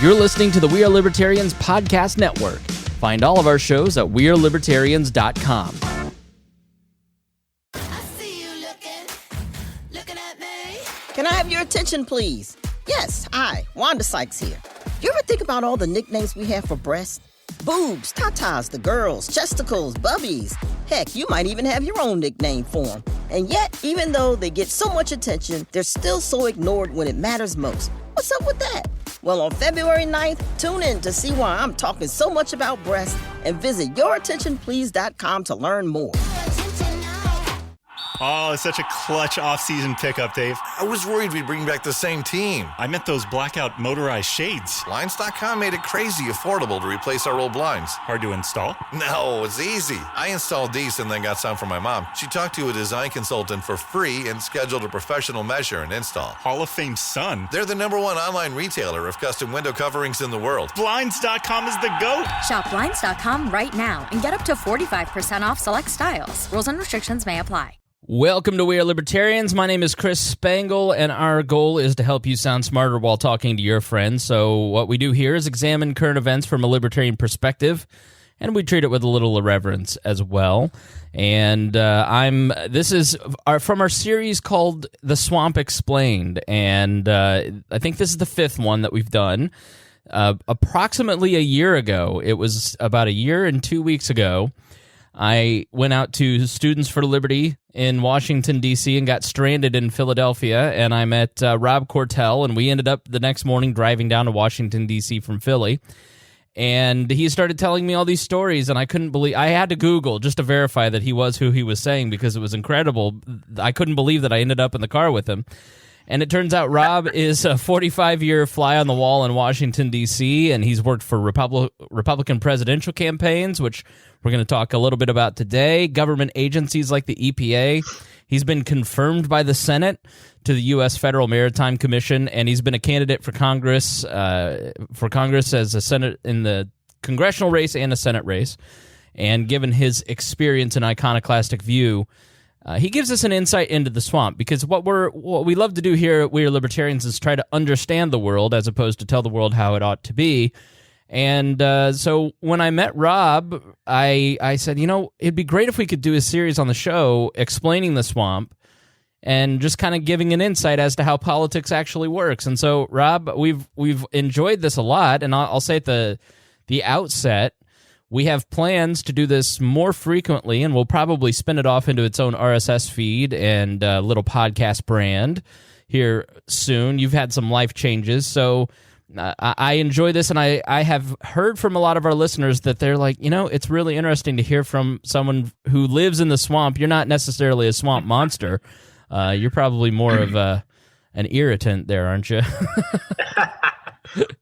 You're listening to the We Are Libertarians Podcast Network. Find all of our shows at wearelibertarians.com. Can I have your attention, please? Yes, hi, Wanda Sykes here. You ever think about all the nicknames we have for breasts? Boobs, tatas, the girls, chesticles, bubbies. Heck, you might even have your own nickname for them. And yet, even though they get so much attention, they're still so ignored when it matters most. What's up with that? Well, on February 9th, tune in to see why I'm talking so much about breasts and visit yourattentionplease.com to learn more. Oh, it's such a clutch off-season pickup, Dave. I was worried we'd bring back the same team. I meant those blackout motorized shades. Blinds.com made it crazy affordable to replace our old blinds. Hard to install? No, it's easy. I installed these and then got some for my mom. She talked to a design consultant for free and scheduled a professional measure and install. Hall of Fame son. They're the #1 online retailer of custom window coverings in the world. Blinds.com is the GOAT. Shop Blinds.com right now and get up to 45% off select styles. Rules and restrictions may apply. Welcome to We Are Libertarians. My name is Chris Spangle, and our goal is to help you sound smarter while talking to your friends. So what we do here is examine current events from a libertarian perspective, and we treat it with a little irreverence as well. And this is from our series called The Swamp Explained, and I think this is the 5th one that we've done. Approximately a year ago, it was about a year and 2 weeks ago, I went out to Students for Liberty in Washington, D.C., and got stranded in Philadelphia, and I met Rob Quartel, and we ended up the next morning driving down to Washington, D.C. from Philly, and he started telling me all these stories, and I couldn't believe... I had to Google just to verify that he was who he was saying, because it was incredible. I couldn't believe that I ended up in the car with him. And it turns out Rob is a 45-year fly on the wall in Washington, D.C., and he's worked for Republican presidential campaigns, which we're going to talk a little bit about today, government agencies like the EPA. He's been confirmed by the Senate to the U.S. Federal Maritime Commission, and he's been a candidate for Congress as a Senate in the congressional race and a Senate race. And given his experience and iconoclastic view, he gives us an insight into the swamp, because what we love to do here at We Are Libertarians is try to understand the world as opposed to tell the world how it ought to be. And so when I met Rob, I said, it'd be great if we could do a series on the show explaining the swamp and just kind of giving an insight as to how politics actually works. And so, Rob, we've enjoyed this a lot, and I'll say at the outset, we have plans to do this more frequently, and we'll probably spin it off into its own RSS feed and little podcast brand here soon. You've had some life changes, so I enjoy this, and I have heard from a lot of our listeners that they're like, it's really interesting to hear from someone who lives in the swamp. You're not necessarily a swamp monster. You're probably more of an irritant there, aren't you?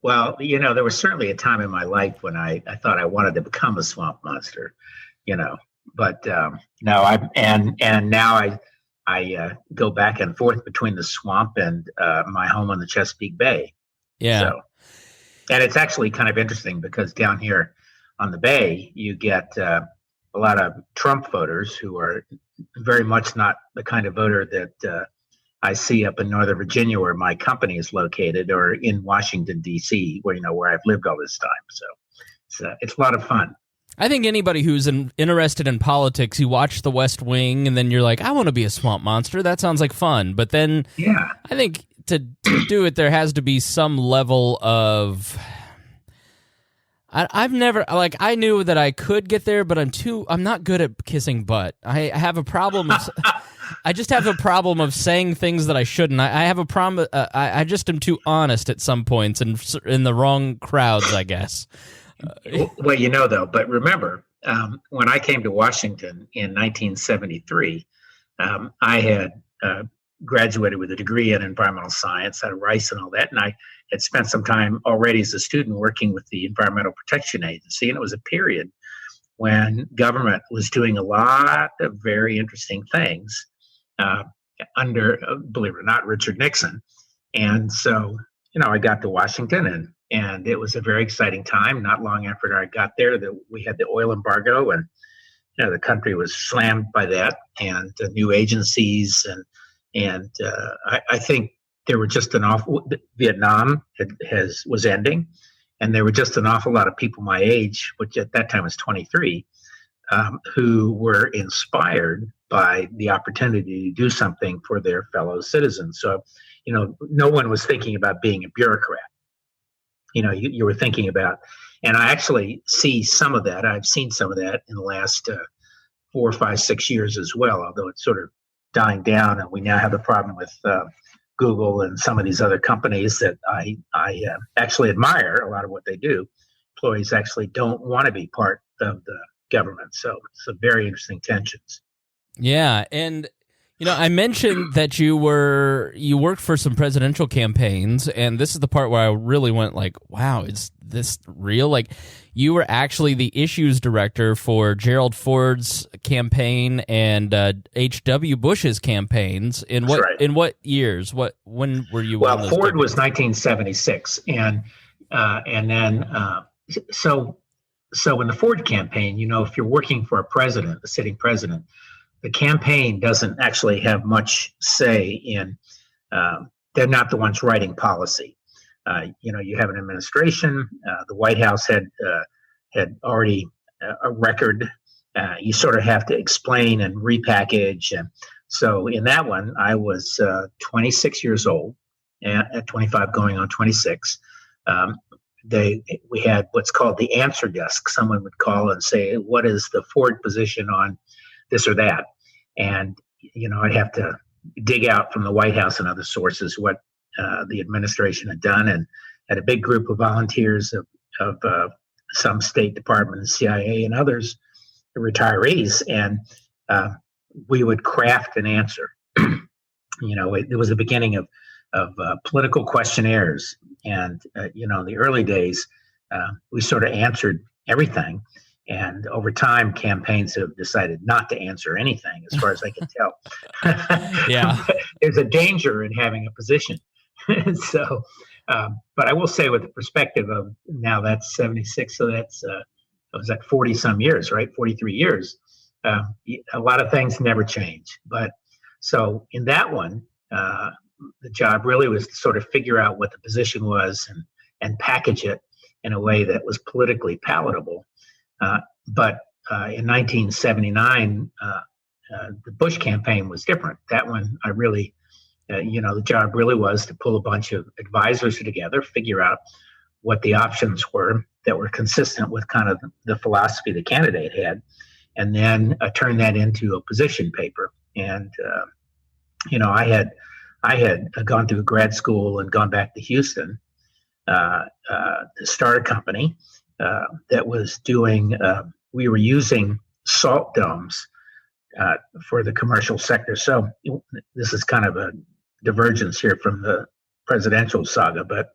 Well, there was certainly a time in my life when I thought I wanted to become a swamp monster, but no, now I go back and forth between the swamp and my home on the Chesapeake Bay. Yeah. So, and it's actually kind of interesting because down here on the Bay, you get a lot of Trump voters who are very much not the kind of voter that I see up in Northern Virginia, where my company is located, or in Washington, D.C., where I've lived all this time. So it's a lot of fun. I think anybody who's interested in politics, you watch The West Wing, and then you're like, I want to be a swamp monster. That sounds like fun. But then I think to do it, there has to be some level of... I've never, I knew that I could get there, but I'm not good at kissing butt. I have a problem of... I just have a problem of saying things that I shouldn't. I have a problem. I just am too honest at some points and in the wrong crowds, I guess. Well, though, but remember, when I came to Washington in 1973, I had graduated with a degree in environmental science out of Rice and all that, and I had spent some time already as a student working with the Environmental Protection Agency, and it was a period when government was doing a lot of very interesting things under, believe it or not, Richard Nixon. And so, I got to Washington, and it was a very exciting time. Not long after I got there, we had the oil embargo, and the country was slammed by that, and new agencies, and I think there were just Vietnam was ending, And there were just an awful lot of people my age, which at that time was 23, who were inspired by the opportunity to do something for their fellow citizens. So, no one was thinking about being a bureaucrat. You were thinking about, and I actually see some of that. I've seen some of that in the last 4, 5, 6 years as well, although it's sort of dying down, and we now have the problem with Google and some of these other companies that I actually admire a lot of what they do. Employees actually don't want to be part of the government, so some very interesting tensions. Yeah, and I mentioned that you worked for some presidential campaigns, and this is the part where I really went like, wow, is this real? Like, you were actually the issues director for Gerald Ford's campaign and H.W. Bush's campaigins. In what years? When were you? Well, Ford was 1976, and then so in the Ford campaign, if you're working for a sitting president, the campaign doesn't actually have much say in. They're not the ones writing policy. You have an administration. The White House had already a record. You sort of have to explain and repackage. And so in that one, I was 26 years old, at 25 going on 26. We had what's called the answer desk. Someone would call and say, what is the Ford position on this or that? And, I'd have to dig out from the White House and other sources what the administration had done, and had a big group of volunteers of some State Department, CIA, and others, the retirees, and we would craft an answer. It was the beginning of political questionnaires, and in the early days, we sort of answered everything. And over time, campaigns have decided not to answer anything, as far as I can tell. Yeah, there's a danger in having a position. So, but I will say, with the perspective of now, that's 76, so that's was that 40 some years, right? 43 years. A lot of things never change. But so in that one, the job really was to sort of figure out what the position was and package it in a way that was politically palatable. But in 1979, the Bush campaign was different. That one, I really, the job really was to pull a bunch of advisors together, figure out what the options were that were consistent with kind of the philosophy the candidate had, and then turn that into a position paper. And I had gone through grad school and gone back to Houston to start a company that was doing. We were using salt domes for the commercial sector. So this is kind of a divergence here from the presidential saga, but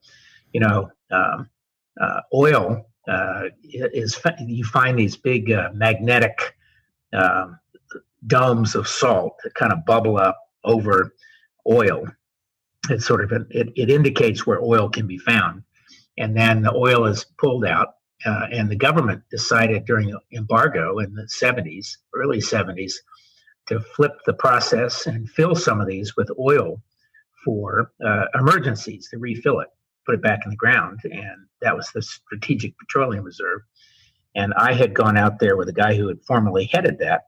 oil is, you find these big magnetic domes of salt that kind of bubble up over oil. It's sort of it indicates where oil can be found, and then the oil is pulled out. And the government decided during the embargo in the 70s, early 70s, to flip the process and fill some of these with oil for emergencies, to refill it, put it back in the ground. And that was the Strategic Petroleum Reserve. And I had gone out there with a guy who had formerly headed that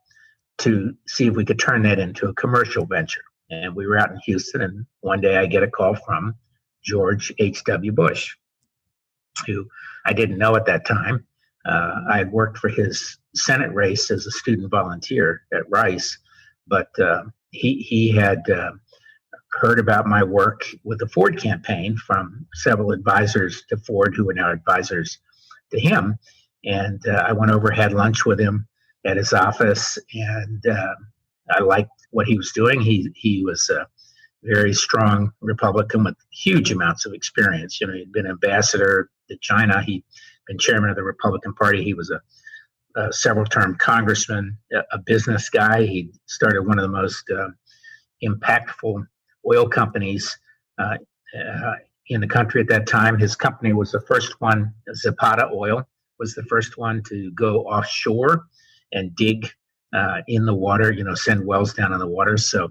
to see if we could turn that into a commercial venture. And we were out in Houston, and one day I get a call from George H.W. Bush, who I didn't know at that time. I had worked for his Senate race as a student volunteer at Rice, but he had heard about my work with the Ford campaign from several advisors to Ford who were now advisors to him. And I went over, had lunch with him at his office, and I liked what he was doing. He was a very strong Republican with huge amounts of experience. He'd been ambassador to China. He'd been chairman of the Republican Party. He was a several-term congressman, a business guy. He started one of the most impactful oil companies in the country at that time. His company was the first one, Zapata Oil, was the first one to go offshore and dig in the water, send wells down in the water. So,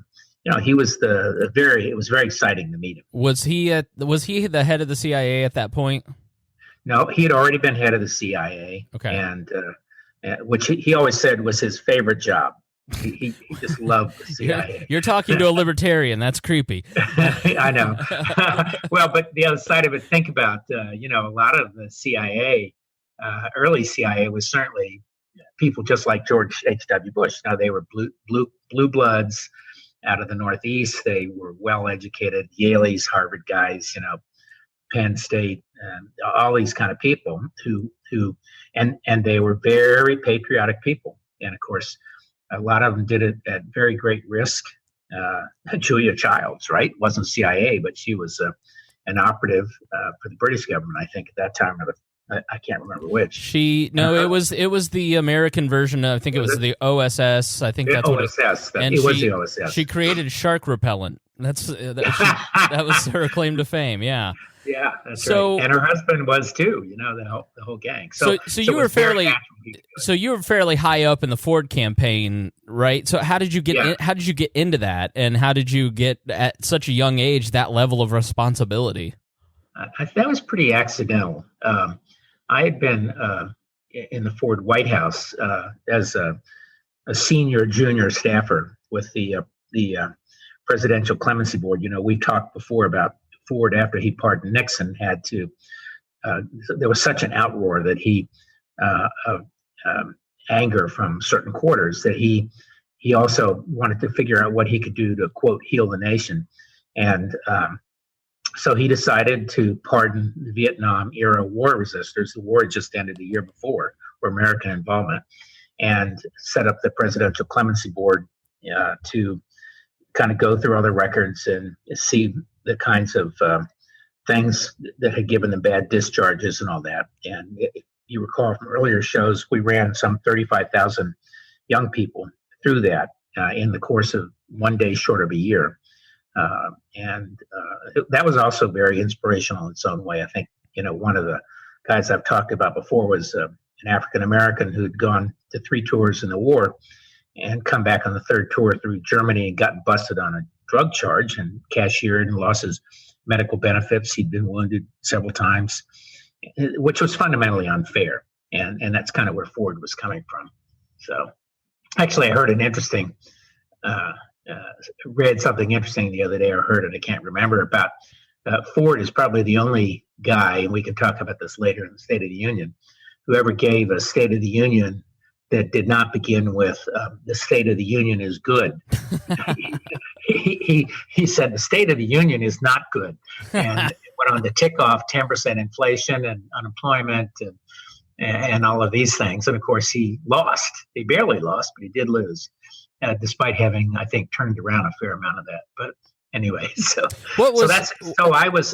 he was it was very exciting to meet him. Was he the head of the CIA at that point? No, he had already been head of the CIA, Okay. and which he always said was his favorite job. He just loved the CIA. You're talking to a libertarian. That's creepy. I know. Well, but the other side of it, think about, a lot of the CIA, early CIA was certainly people just like George H.W. Bush. Now, they were blue bloods out of the Northeast. They were well educated, Yale's, Harvard guys, Penn State, and all these kind of people and they were very patriotic people. And of course, a lot of them did it at very great risk. Julia Childs, right, wasn't CIA, but she was an operative for the British government, I think, at that time. I can't remember which. It was the American version. I think it was the OSS. I think that's OSS. It was the OSS. She created shark repellent. That was her claim to fame. Yeah. Yeah, that's right. And her husband was too. The whole gang. So you were fairly high up in the Ford campaign, right? So how did you get how did you get into that, and how did you get at such a young age that level of responsibility? That was pretty accidental. I had been in the Ford White House as a senior junior staffer with the Presidential Clemency Board. We talked before about Ford, after he pardoned Nixon, had to. There was such an outroar that anger from certain quarters that he also wanted to figure out what he could do to, quote, heal the nation, and so he decided to pardon the Vietnam era war resistors. The war had just ended the year before for American involvement, and set up the Presidential Clemency Board to kind of go through all the records and see the kinds of things that had given them bad discharges and all that. And if you recall from earlier shows, we ran some 35,000 young people through that in the course of one day short of a year. And that was also very inspirational in its own way. I think, one of the guys I've talked about before was an African-American who'd gone to 3 tours in the war and come back on the 3rd tour through Germany and got busted on a drug charge and cashiered and lost his medical benefits. He'd been wounded several times, which was fundamentally unfair. And that's kind of where Ford was coming from. So actually, I heard an interesting, read something interesting the other day, or heard it, I can't remember, about Ford is probably the only guy, and we can talk about this later in the State of the Union, who ever gave a State of the Union that did not begin with the State of the Union is good. He said the State of the Union is not good, and it went on to tick off 10% inflation and unemployment and all of these things. And of course, he lost. He barely lost, but he did lose, despite having, I think, turned around a fair amount of that. But anyway, I was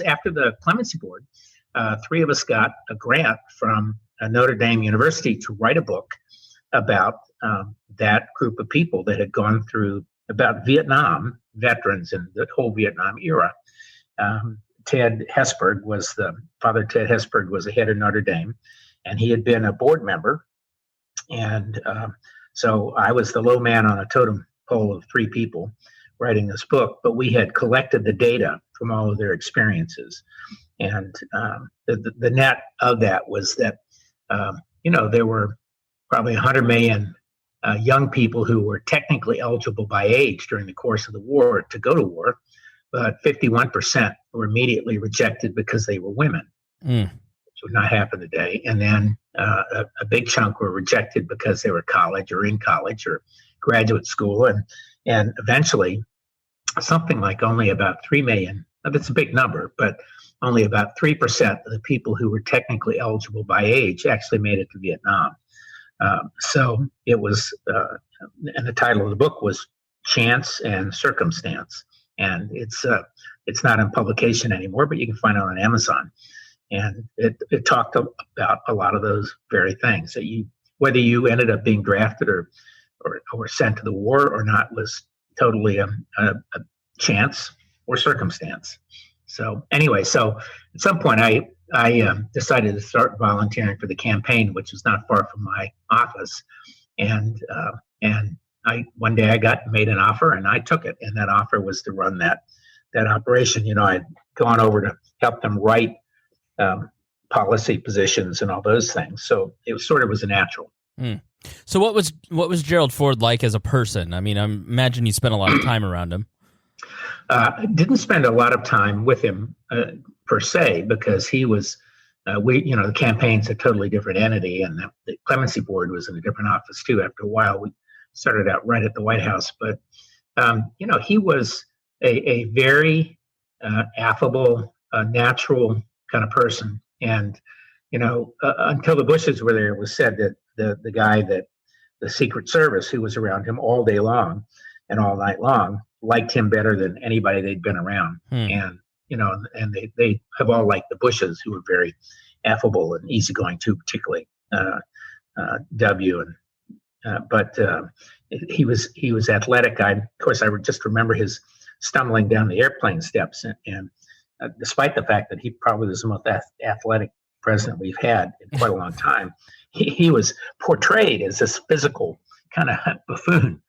after the Clemency Board. 3 of us got a grant from Notre Dame University to write a book about that group of people that had gone through, about Vietnam veterans and the whole Vietnam era. Father Ted Hesburgh was the head of Notre Dame, and he had been a board member. And so I was the low man on a totem pole of 3 people writing this book, but we had collected the data from all of their experiences. And the net of that was that, there were probably 100 million young people who were technically eligible by age during the course of the war to go to war, but 51% were immediately rejected because they were women, which would not happen today. And then a big chunk were rejected because they were college or in college or graduate school. And eventually, something like only about 3 million, that's a big number, but only about 3% of the people who were technically eligible by age actually made it to Vietnam. So it was, and the title of the book was Chance and Circumstance. And it's not in publication anymore, but you can find it on Amazon. And it talked about a lot of those very things, that whether you ended up being drafted or sent to the war or not was totally a chance or circumstance. So anyway, so at some point I decided to start volunteering for the campaign, which was not far from my office. And one day I made an offer and I took it. And that offer was to run that operation. I'd gone over to help them write policy positions and all those things. So it was a natural. So what was Gerald Ford like as a person? I mean, I imagine you spent a lot of time around him. Didn't spend a lot of time with him per se, because he was, the campaign's a totally different entity, and the clemency board was in a different office too. After a while, we started out right at the White House, but he was a very affable, natural kind of person. And until the Bushes were there, it was said that the guy that the Secret Service, who was around him all day long and all night long, liked him better than anybody they'd been around. And they have all liked the Bushes, who were very affable and easygoing too, particularly W. But he was athletic. Of course, I would just remember his stumbling down the airplane steps, and despite the fact that he probably was the most athletic president we've had in quite a long time, he was portrayed as this physical kind of buffoon.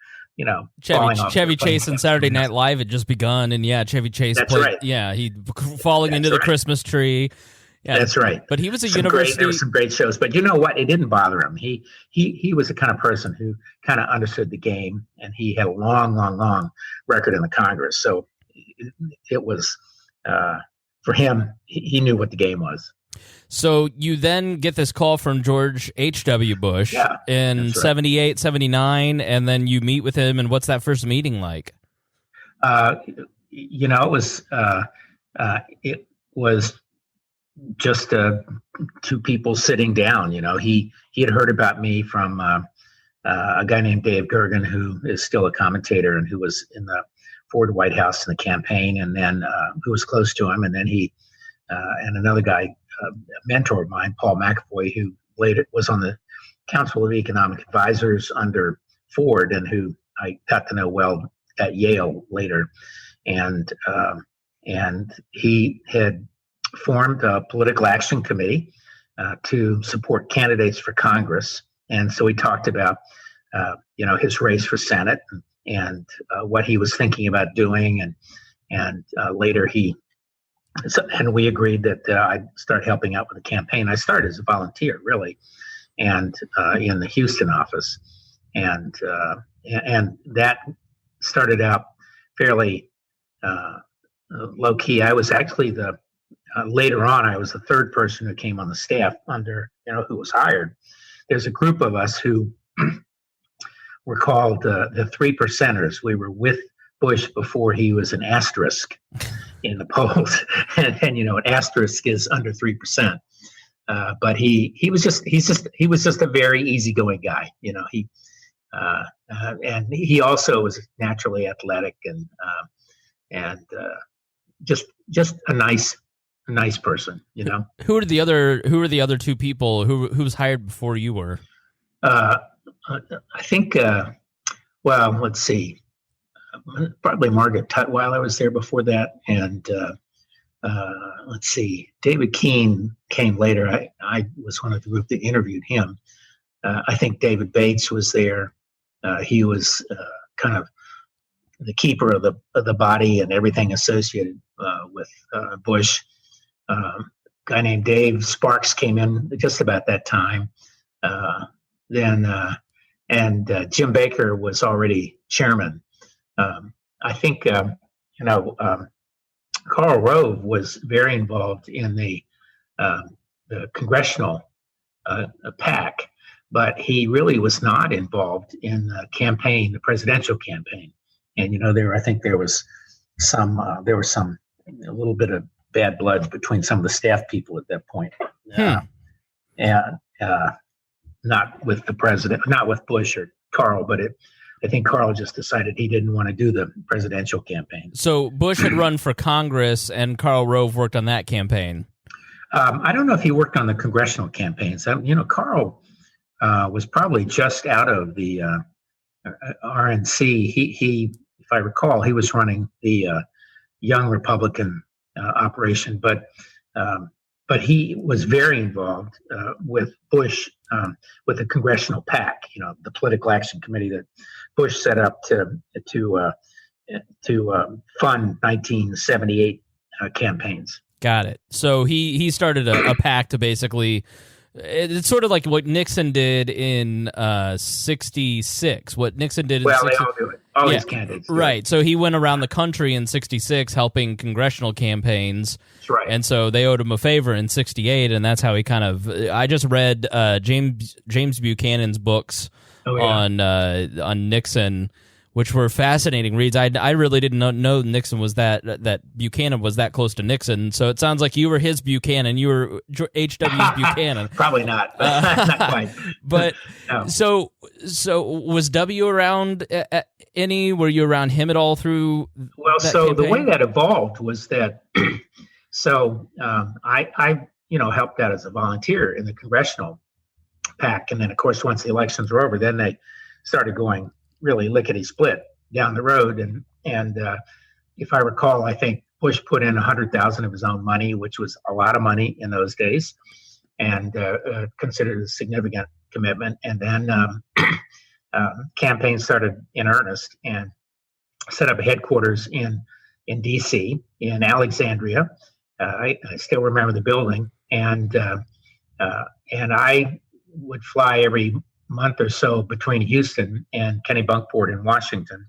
Chevy Chase and Saturday Night Live had just begun, and Chevy Chase That's right. Yeah, he falling into the Christmas tree. Yeah, that's right. But he was a there were some great shows. But you know what? It didn't bother him. He was the kind of person who kind of understood the game, and he had a long record in the Congress. So it was for him. He knew what the game was. So you then get this call from George H.W. Bush in 78, 79, and then you meet with him, and what's that first meeting like? It was just two people sitting down. He had heard about me from a guy named Dave Gergen, who is still a commentator and who was in the Ford White House in the campaign, and then who was close to him, and then he and another guy, a mentor of mine, Paul McAvoy, who later was on the Council of Economic Advisors under Ford, and who I got to know well at Yale later. And he had formed a political action committee to support candidates for Congress. And so he talked about, his race for Senate and what he was thinking about doing. And later and we agreed that I'd start helping out with the campaign. I started as a volunteer, really, and in the Houston office, and that started out fairly low key. I was actually later on, I was the third person who came on the staff under, who was hired. There's a group of us who were called the 3 percenters. We were with Bush before he was an asterisk in the polls, and an asterisk is under 3%. But he was just a very easygoing guy. And he also was naturally athletic and just a nice person. Who are the other two people who was hired before you were? I think. Well, let's see. Probably Margaret Tutwiler. I was there before that, and let's see. David Keene came later. I was one of the group that interviewed him. I think David Bates was there. He was kind of the keeper of the body and everything associated with Bush. A guy named Dave Sparks came in just about that time. And Jim Baker was already chairman. I think Karl Rove was very involved in the congressional PAC, but he really was not involved in the presidential campaign. And I think there was a little bit of bad blood between some of the staff people at that point, and not with the president, not with Bush or Karl, but I think Karl just decided he didn't want to do the presidential campaign. So Bush had run for Congress, and Karl Rove worked on that campaign. I don't know if he worked on the congressional campaigns. Karl was probably just out of the RNC. He, if I recall, he was running the Young Republican operation, but he was very involved with Bush, with the congressional PAC, the political action committee that Bush set up to fund 1978 campaigns. Got it. So he started a PAC to basically. It's sort of like what Nixon did in '66. What Nixon did in Well, 60, they all do it. All these candidates do it. right. So he went around the country in '66 helping congressional campaigns. That's right. And so they owed him a favor in '68, and that's how he kind of. I just read James Buchanan's books on Nixon, which were fascinating reads. I really didn't know Nixon was that Buchanan was that close to Nixon. So it sounds like you were his Buchanan. You were H.W.'s Buchanan. Probably not. Not quite. But No. so was W around any? Were you around him at all through? Well, that so campaign? the way that evolved was that, I helped out as a volunteer in the congressional PAC, and then of course once the elections were over, then they started going really lickety split down the road, and if I recall, I think Bush put in $100,000 of his own money, which was a lot of money in those days, and considered a significant commitment. And then campaign started in earnest and set up a headquarters in D.C. in Alexandria. I still remember the building, and I would fly every month or so between Houston and Kennebunkport in Washington.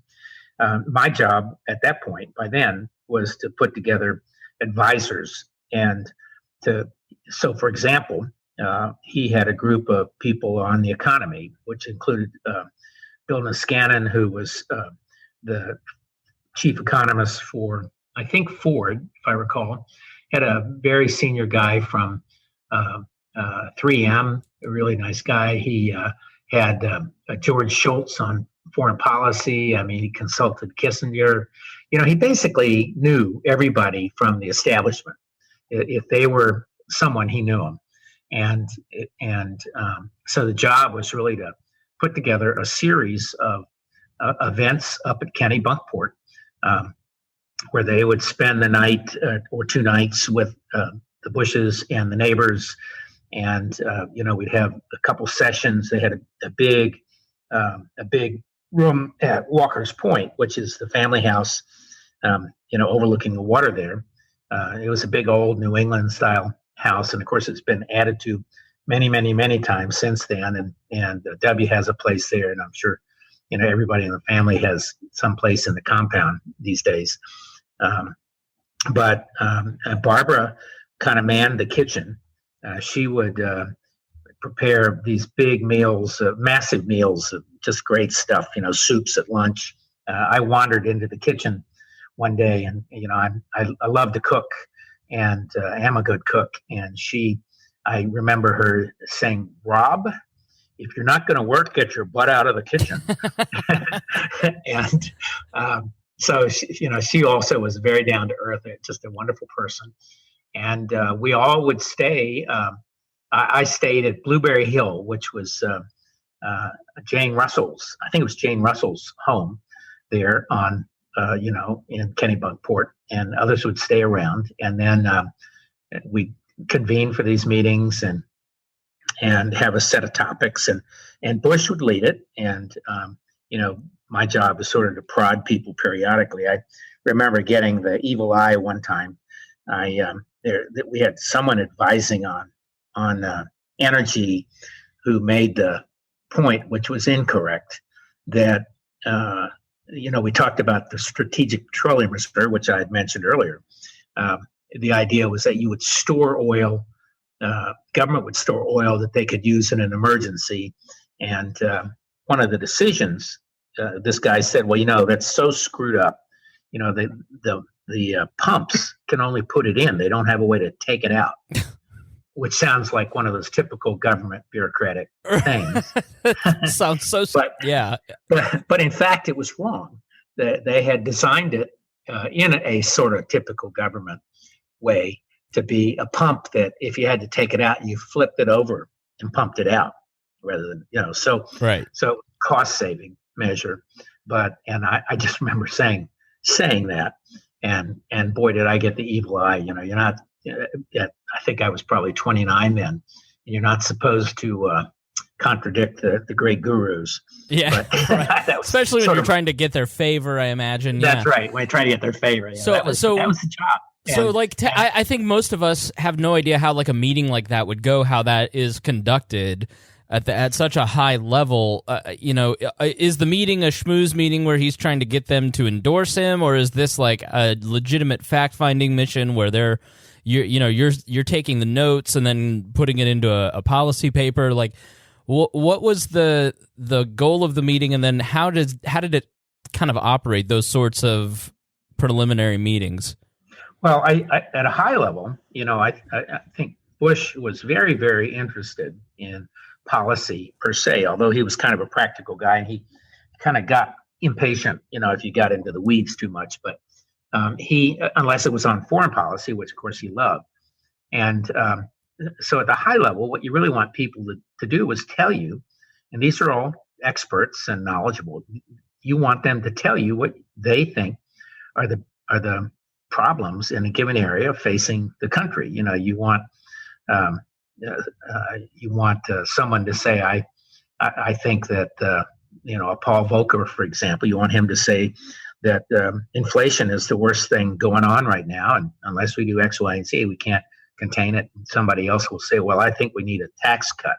My job at that point, by then, was to put together advisors, and so for example, he had a group of people on the economy, which included Bill Niskanen, who was the chief economist for, I think, Ford, if I recall, had a very senior guy from 3M, a really nice guy. He had George Shultz on foreign policy. I mean, he consulted Kissinger. He basically knew everybody from the establishment. If they were someone, he knew them. And so the job was really to put together a series of events up at Kennebunkport, where they would spend the night or 2 nights with the Bushes and the neighbors. And we'd have a couple sessions. They had a big room at Walker's Point, which is the family house, overlooking the water there. It was a big old New England style house, and of course it's been added to many, many, many times since then. And W has a place there, and I'm sure everybody in the family has some place in the compound these days. But Barbara kind of manned the kitchen. She would prepare these big meals, massive meals of just great stuff, soups at lunch. I wandered into the kitchen one day, and I love to cook, and am a good cook. And I remember her saying, "Rob, if you're not going to work, get your butt out of the kitchen." And so she also was very down to earth, just a wonderful person. And we all would stay. I stayed at Blueberry Hill, which was Jane Russell's. I think it was Jane Russell's home there on, in Kennebunkport, and others would stay around. And then we convene for these meetings and have a set of topics, and Bush would lead it. And my job was sort of to prod people periodically. I remember getting the evil eye one time. We had someone advising on energy who made the point, which was incorrect, that we talked about the Strategic Petroleum Reserve, which I had mentioned earlier. The idea was that you would store oil, government would store oil that they could use in an emergency. And one of the decisions, this guy said, well, that's so screwed up. The pumps can only put it in. They don't have a way to take it out, which sounds like one of those typical government bureaucratic things. Sounds so, yeah. But in fact, it was wrong. They had designed it in a sort of typical government way to be a pump that if you had to take it out, you flipped it over and pumped it out rather than, so cost saving measure. And I just remember saying that. And boy, did I get the evil eye. You're not. I think I was probably 29 then. And you're not supposed to contradict the great gurus. Yeah, right. Especially when you're trying to get their favor. I imagine. That's right. When you're trying to get their favor. Yeah, that was the job. So, I think most of us have no idea how like a meeting like that would go, how that is conducted at such a high level. Is the meeting a schmooze meeting where he's trying to get them to endorse him, or is this like a legitimate fact finding mission where you're taking the notes and then putting it into a policy paper? Like, what was the goal of the meeting, and then how did it kind of operate, those sorts of preliminary meetings? Well, I at a high level, I think Bush was very, very interested in policy per se, although he was kind of a practical guy, and he kind of got impatient, if you got into the weeds too much. But unless it was on foreign policy, which of course he loved. And so at the high level, what you really want people to do is tell you, and these are all experts and knowledgeable, you want them to tell you what they think are the problems in a given area facing the country. You want someone to say, I think that a Paul Volcker, for example, you want him to say that inflation is the worst thing going on right now, and unless we do X, Y, and Z, we can't contain it. And somebody else will say, well, I think we need a tax cut,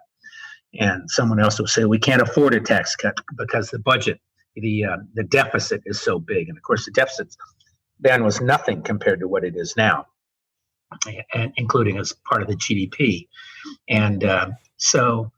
and someone else will say we can't afford a tax cut because the budget, the deficit is so big, and of course the deficit then was nothing compared to what it is now, and including as part of the GDP. And so,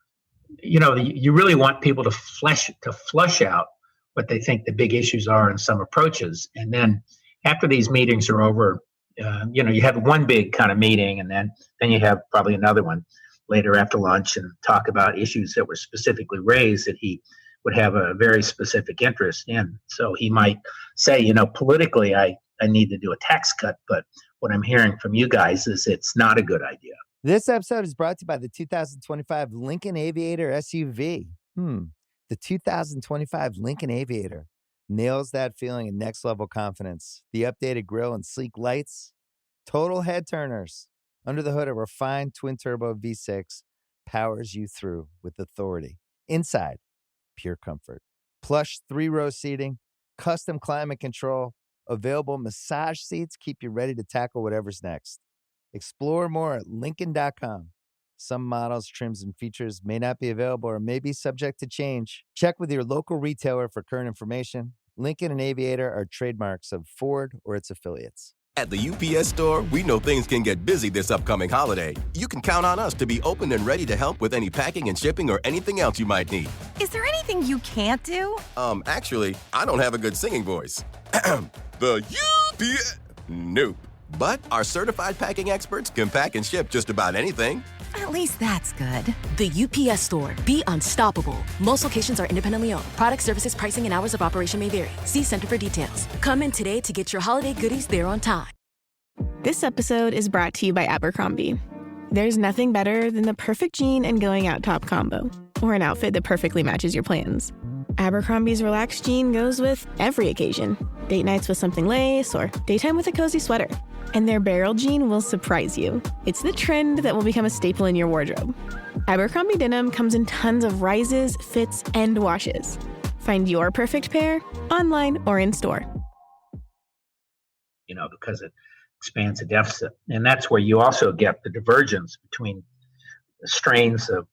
you really want people to flush out what they think the big issues are and some approaches. And then after these meetings are over, you have one big kind of meeting, and then you have probably another one later after lunch and talk about issues that were specifically raised that he would have a very specific interest in. So he might say, politically, I need to do a tax cut, but what I'm hearing from you guys is it's not a good idea. This episode is brought to you by the 2025 Lincoln Aviator SUV. The 2025 Lincoln Aviator nails that feeling of next-level confidence. The updated grille and sleek lights, total head turners. Under the hood, a refined twin-turbo V6 powers you through with authority. Inside, pure comfort. Plush 3-row seating, custom climate control, available massage seats keep you ready to tackle whatever's next. Explore more at Lincoln.com. Some models, trims, and features may not be available or may be subject to change. Check with your local retailer for current information. Lincoln and Aviator are trademarks of Ford or its affiliates. At the UPS Store, we know things can get busy this upcoming holiday. You can count on us to be open and ready to help with any packing and shipping or anything else you might need. Is there anything you can't do? Actually, I don't have a good singing voice. The UPS... Nope. But our certified packing experts can pack and ship just about anything. At least that's good. The UPS Store. Be unstoppable. Most locations are independently owned. Product, services, pricing, and hours of operation may vary. See Center for details. Come in today to get your holiday goodies there on time. This episode is brought to you by Abercrombie. There's nothing better than the perfect jean and going out top combo, or an outfit that perfectly matches your plans. Abercrombie's relaxed jean goes with every occasion. Date nights with something lace, or daytime with a cozy sweater. And their barrel jean will surprise you. It's the trend that will become a staple in your wardrobe. Abercrombie denim comes in tons of rises, fits, and washes. Find your perfect pair online or in store. Because it expands the deficit. And that's where you also get the divergence between the strains of,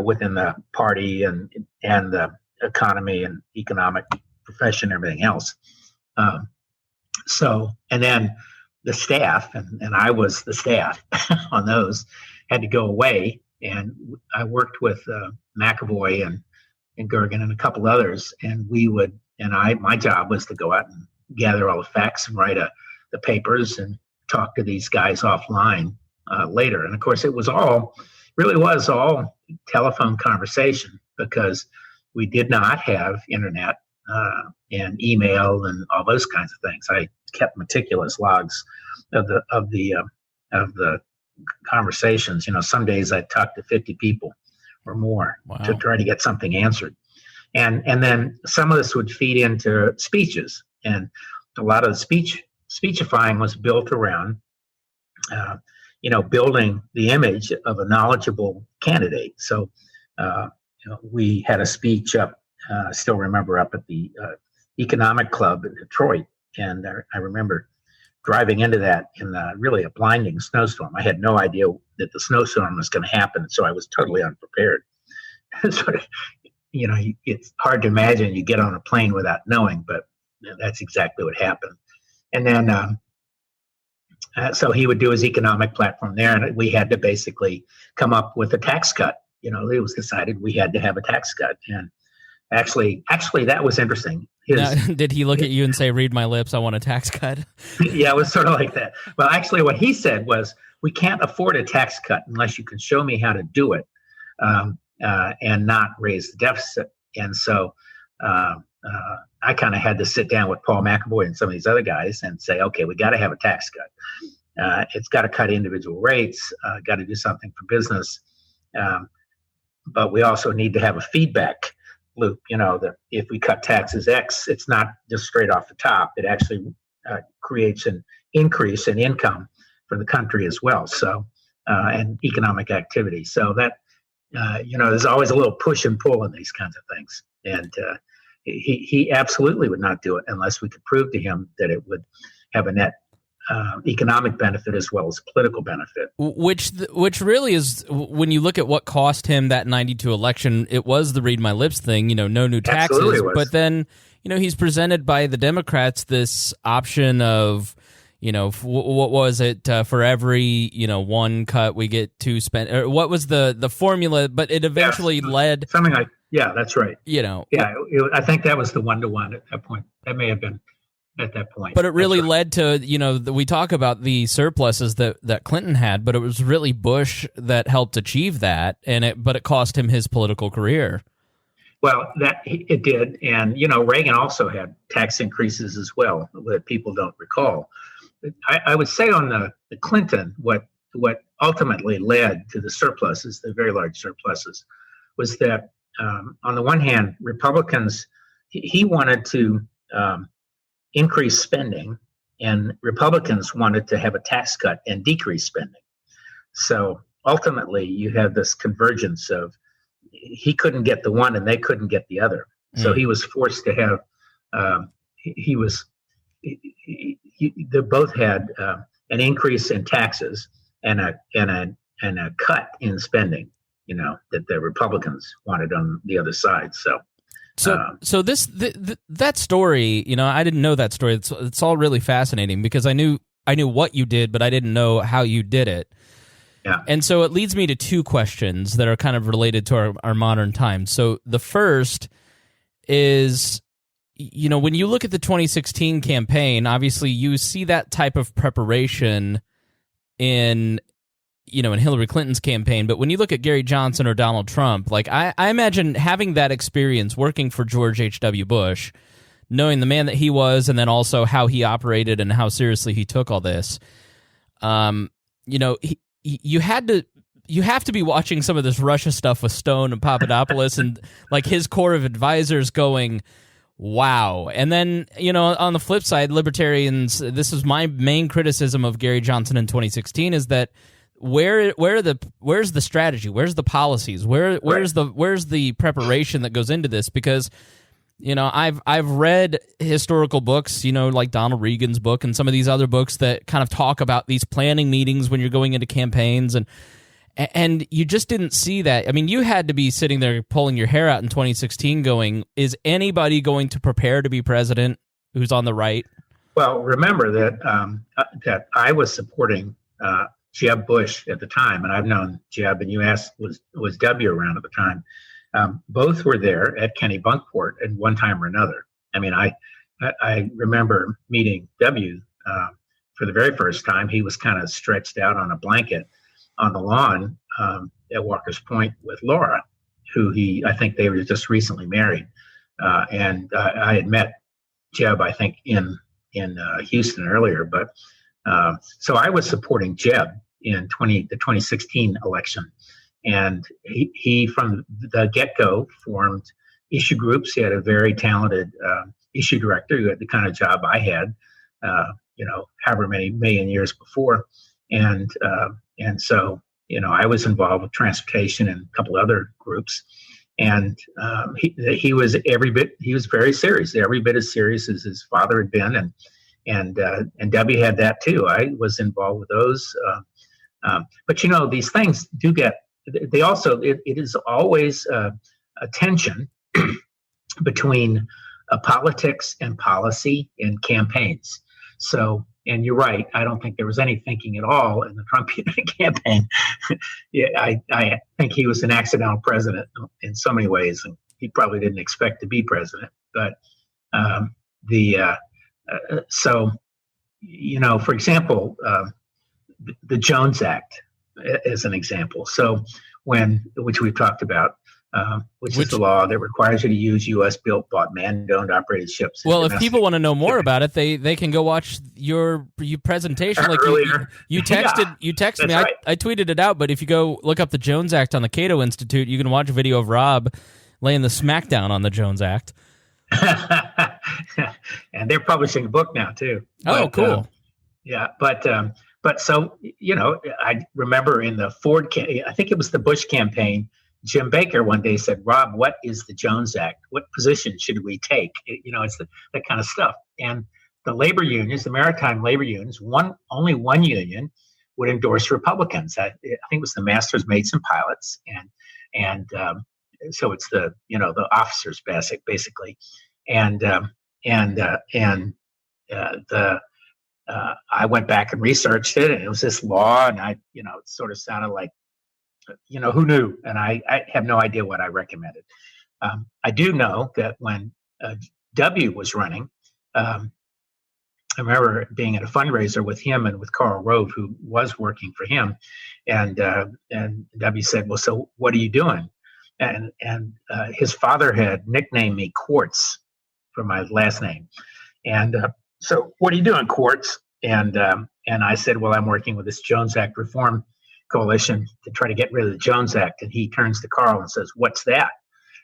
within the party and the economy and economic profession and everything else. And then the staff, and I was the staff on those, had to go away. And I worked with McAvoy and Gergen and a couple others. And my job was to go out and gather all the facts and write the papers and talk to these guys offline later. And of course, it was all telephone conversation, because we did not have internet and email and all those kinds of things. I kept meticulous logs of the conversations. Some days I'd talk to 50 people or more. Wow. To try to get something answered. And then some of this would feed into speeches, and a lot of the speechifying was built around, building the image of a knowledgeable candidate. So, we had a speech up, I still remember, up at the Economic Club in Detroit. And I remember driving into that in really a blinding snowstorm. I had no idea that the snowstorm was going to happen, so I was totally unprepared. Sort of, it's hard to imagine you get on a plane without knowing, but that's exactly what happened. And then, so he would do his economic platform there, and we had to basically come up with a tax cut. It was decided we had to have a tax cut, and actually, that was interesting. Did he look at you and say, "Read my lips, I want a tax cut"? Yeah, it was sort of like that. Well, actually, what he said was, "We can't afford a tax cut unless you can show me how to do it, and not raise the deficit." And so I kind of had to sit down with Paul McAvoy and some of these other guys and say, "Okay, we got to have a tax cut. It's got to cut individual rates. Got to do something for business, but we also need to have a feedback loop, that if we cut taxes X, it's not just straight off the top. It actually creates an increase in income for the country as well. So, and economic activity. So that, there's always a little push and pull in these kinds of things. And he absolutely would not do it unless we could prove to him that it would have a net economic benefit as well as political benefit. Which really is, when you look at what cost him that 92 election, it was the read my lips thing, no new taxes. But then, he's presented by the Democrats this option of, what was it, for every, one cut we get to spend, or what was the formula, but it eventually led. Something like, yeah, that's right. I think that was the 1-to-1 at that point. That may have been at that point. But it really led to, we talk about the surpluses that Clinton had, but it was really Bush that helped achieve that, but it cost him his political career. Well, it did. And, Reagan also had tax increases as well that people don't recall. I would say on the Clinton, what ultimately led to the surpluses, the very large surpluses, was that on the one hand, Republicans, he wanted to increase spending, and Republicans wanted to have a tax cut and decrease spending. So ultimately, you have this convergence of he couldn't get the one and they couldn't get the other. So he was forced to have. They both had an increase in taxes and a cut in spending. That the Republicans wanted on the other side. So that story, I didn't know that story. It's all really fascinating because I knew what you did, but I didn't know how you did it. Yeah. And so it leads me to two questions that are kind of related to our modern times. So the first is, when you look at the 2016 campaign, obviously you see that type of preparation in Hillary Clinton's campaign, but when you look at Gary Johnson or Donald Trump, like I imagine having that experience working for George H.W. Bush, knowing the man that he was, and then also how he operated and how seriously he took all this, you have to be watching some of this Russia stuff with Stone and Papadopoulos and like his core of advisors going, wow. And then, on the flip side, libertarians, this is my main criticism of Gary Johnson in 2016, is that where's the strategy? Where's the policies? Where's the preparation that goes into this? Because I've read historical books, like Donald Regan's book and some of these other books that kind of talk about these planning meetings when you're going into campaigns, and you just didn't see that. I mean, you had to be sitting there pulling your hair out in 2016 going, is anybody going to prepare to be president who's on the right? Well, remember that I was supporting Jeb Bush at the time, and I've known Jeb, and you asked, was W around at the time? Both were there at Kennebunkport at one time or another. I mean, I remember meeting W for the very first time. He was kind of stretched out on a blanket on the lawn at Walker's Point with Laura, who I think they were just recently married. And I had met Jeb, I think, in Houston earlier. But so I was supporting Jeb in the 2016 election. And he from the get-go formed issue groups. He had a very talented issue director who had the kind of job I had, however many million years before. And so, I was involved with transportation and a couple other groups. And he was very serious, every bit as serious as his father had been. and Debbie had that too. I was involved with those. But these things do get. They also it is always a tension between politics and policy in campaigns. So, and you're right. I don't think there was any thinking at all in the Trump campaign. Yeah, I think he was an accidental president in so many ways, and he probably didn't expect to be president. But so, for example, the Jones Act as an example. So which we've talked about, which is the law that requires you to use U.S. built, bought, manned, owned, operated ships. Well, if people want to know more about it, they can go watch your presentation. Like earlier. You texted me. Right. I tweeted it out, but if you go look up the Jones Act on the Cato Institute, you can watch a video of Rob laying the smackdown on the Jones Act. And they're publishing a book now too. Oh, cool. Yeah, but so I remember in the Ford, I think it was the Bush campaign, Jim Baker one day said, "Rob, what is the Jones Act? What position should we take?" It's that kind of stuff. And the labor unions, the maritime labor unions, only one union would endorse Republicans. I think it was the masters, mates, and pilots, and so it's the officers basically, I went back and researched it, and it was this law, and it sort of sounded like, who knew? And I have no idea what I recommended. I do know that when W was running, I remember being at a fundraiser with him and with Karl Rove, who was working for him, and W said, "Well, so what are you doing?" And his father had nicknamed me Quartz for my last name, and so what are you doing, Quartz? And I said, well, I'm working with this Jones Act Reform Coalition to try to get rid of the Jones Act. And he turns to Carl and says, what's that?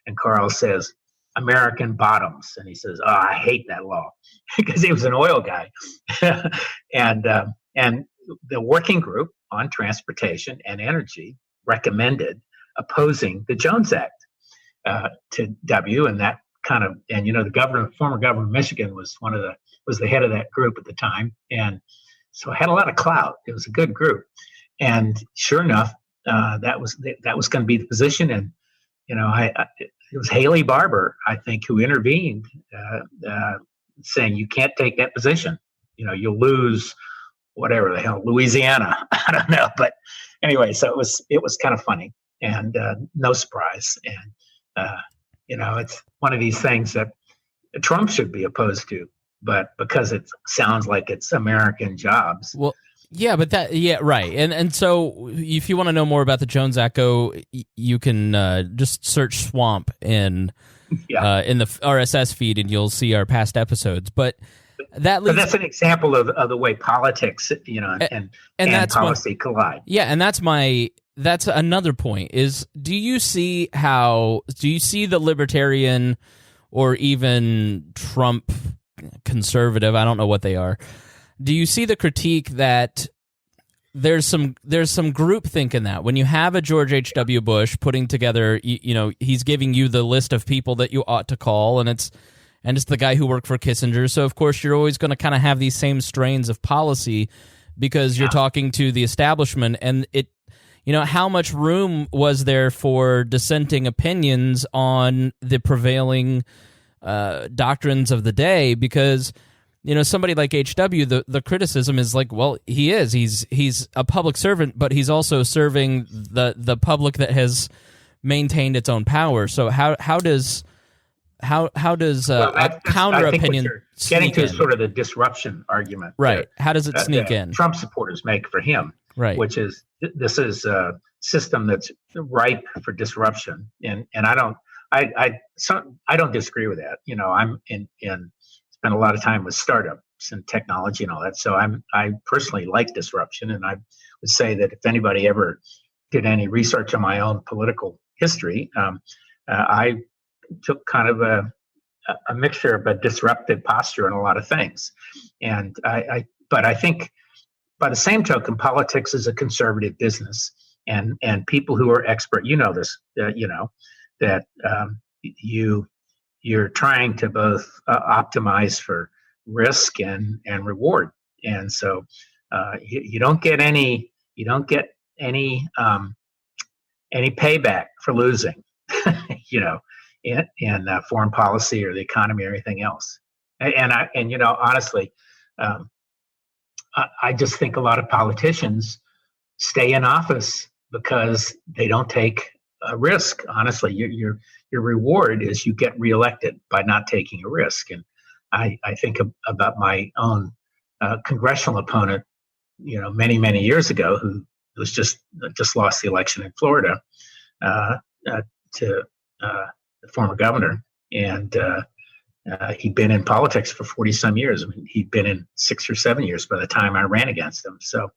And Carl says, American bottoms. And he says, oh, I hate that law, because he was an oil guy. And the working group on transportation and energy recommended opposing the Jones Act to W, and that kind of, and the former governor of Michigan was the head of that group at the time, and so it had a lot of clout. It was a good group, and sure enough, that was going to be the position. And it was Haley Barbour, I think, who intervened, saying you can't take that position. You'll lose whatever the hell, Louisiana. I don't know, but anyway, so it was kind of funny, and no surprise, and it's one of these things that Trump should be opposed to, but because it sounds like it's American jobs. Well, yeah, but right. And so if you want to know more about the Jones Act, you can just search Swamp in the RSS feed, and you'll see our past episodes. But that's an example of the way politics, and policy collide. Yeah, and that's another point is, do you see the libertarian or even Trump conservative, I don't know what they are, do you see the critique that there's some groupthink in that when you have a George H.W. Bush putting together, he's giving you the list of people that you ought to call, and it's the guy who worked for Kissinger, so of course you're always going to kind of have these same strains of policy because you're talking to the establishment, and how much room was there for dissenting opinions on the prevailing doctrines of the day? Because somebody like HW, the criticism is like, well, he's a public servant, but he's also serving the public that has maintained its own power. So how does a counter opinion getting to sort of the disruption argument, right? How does it sneak in? Trump supporters make for him, right? Which is, this is a system that's ripe for disruption, and I don't disagree with that. I'm spent a lot of time with startups and technology and all that, so I personally like disruption, and I would say that if anybody ever did any research on my own political history, I took kind of a mixture of a disruptive posture in a lot of things, and but I think by the same token, politics is a conservative business, and people who are expert, this, that you're trying to both optimize for risk and reward. And so you don't get any payback for losing, in foreign policy or the economy or anything else. And honestly, I just think a lot of politicians stay in office because they don't take a risk. Honestly, your reward is you get reelected by not taking a risk. And I think about my own congressional opponent, many years ago, who was just lost the election in Florida to the former governor, and he'd been in politics for 40 some years. I mean, he'd been in 6 or 7 years by the time I ran against him. So,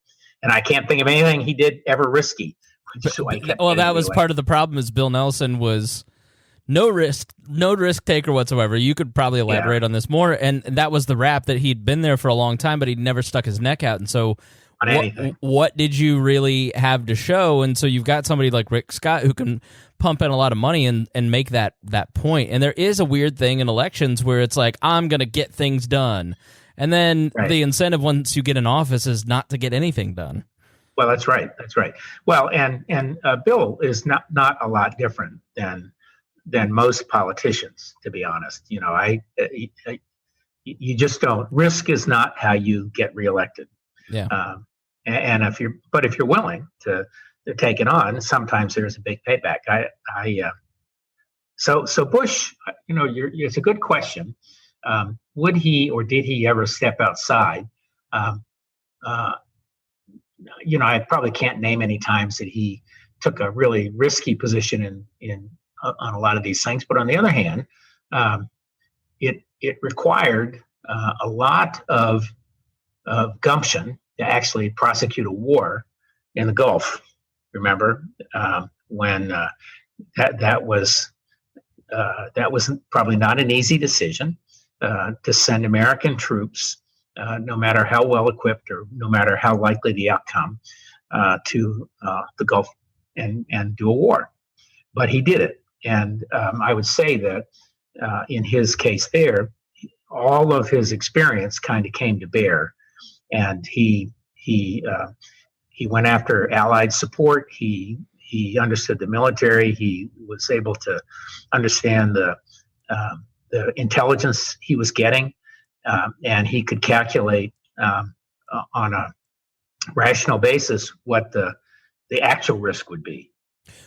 and I can't think of anything he did ever risky. Well, that was part of the problem. Is Bill Nelson was no risk taker whatsoever. You could probably elaborate on this more. And that was the rap, that he'd been there for a long time, but he'd never stuck his neck out. And so what did you really have to show? And so you've got somebody like Rick Scott who can pump in a lot of money and make that point. And there is a weird thing in elections where it's like, I'm going to get things done. And then the incentive once you get in office is not to get anything done. Well, that's right. Well, and Bill is not a lot different than most politicians, to be honest. You just don't. Risk is not how you get reelected. Yeah. And if you're willing to take it on, sometimes there's a big payback. So Bush, it's a good question. Would he or did he ever step outside? I probably can't name any times that he took a really risky position on a lot of these things. But on the other hand, it required a lot of gumption to actually prosecute a war in the Gulf. Remember when that was probably not an easy decision to send American troops, no matter how well equipped or no matter how likely the outcome, to the Gulf and do a war. But he did it. And I would say that in his case there, all of his experience kind of came to bear. And he went after Allied support. He understood the military. He was able to understand the intelligence he was getting, and he could calculate on a rational basis what the actual risk would be.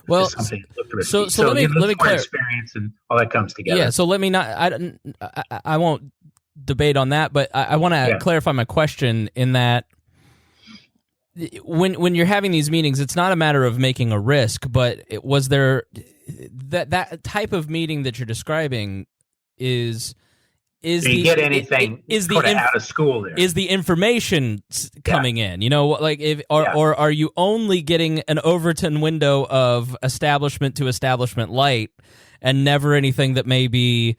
Well, so let me clarify. Experience and all that comes together. Yeah. So let me I won't debate on that, but I want to clarify my question in that when you're having these meetings, it's not a matter of making a risk, but was there that type of meeting that you're describing is do you get anything out of school there? Is the information coming in? Or are you only getting an Overton window of establishment to establishment light and never anything that may be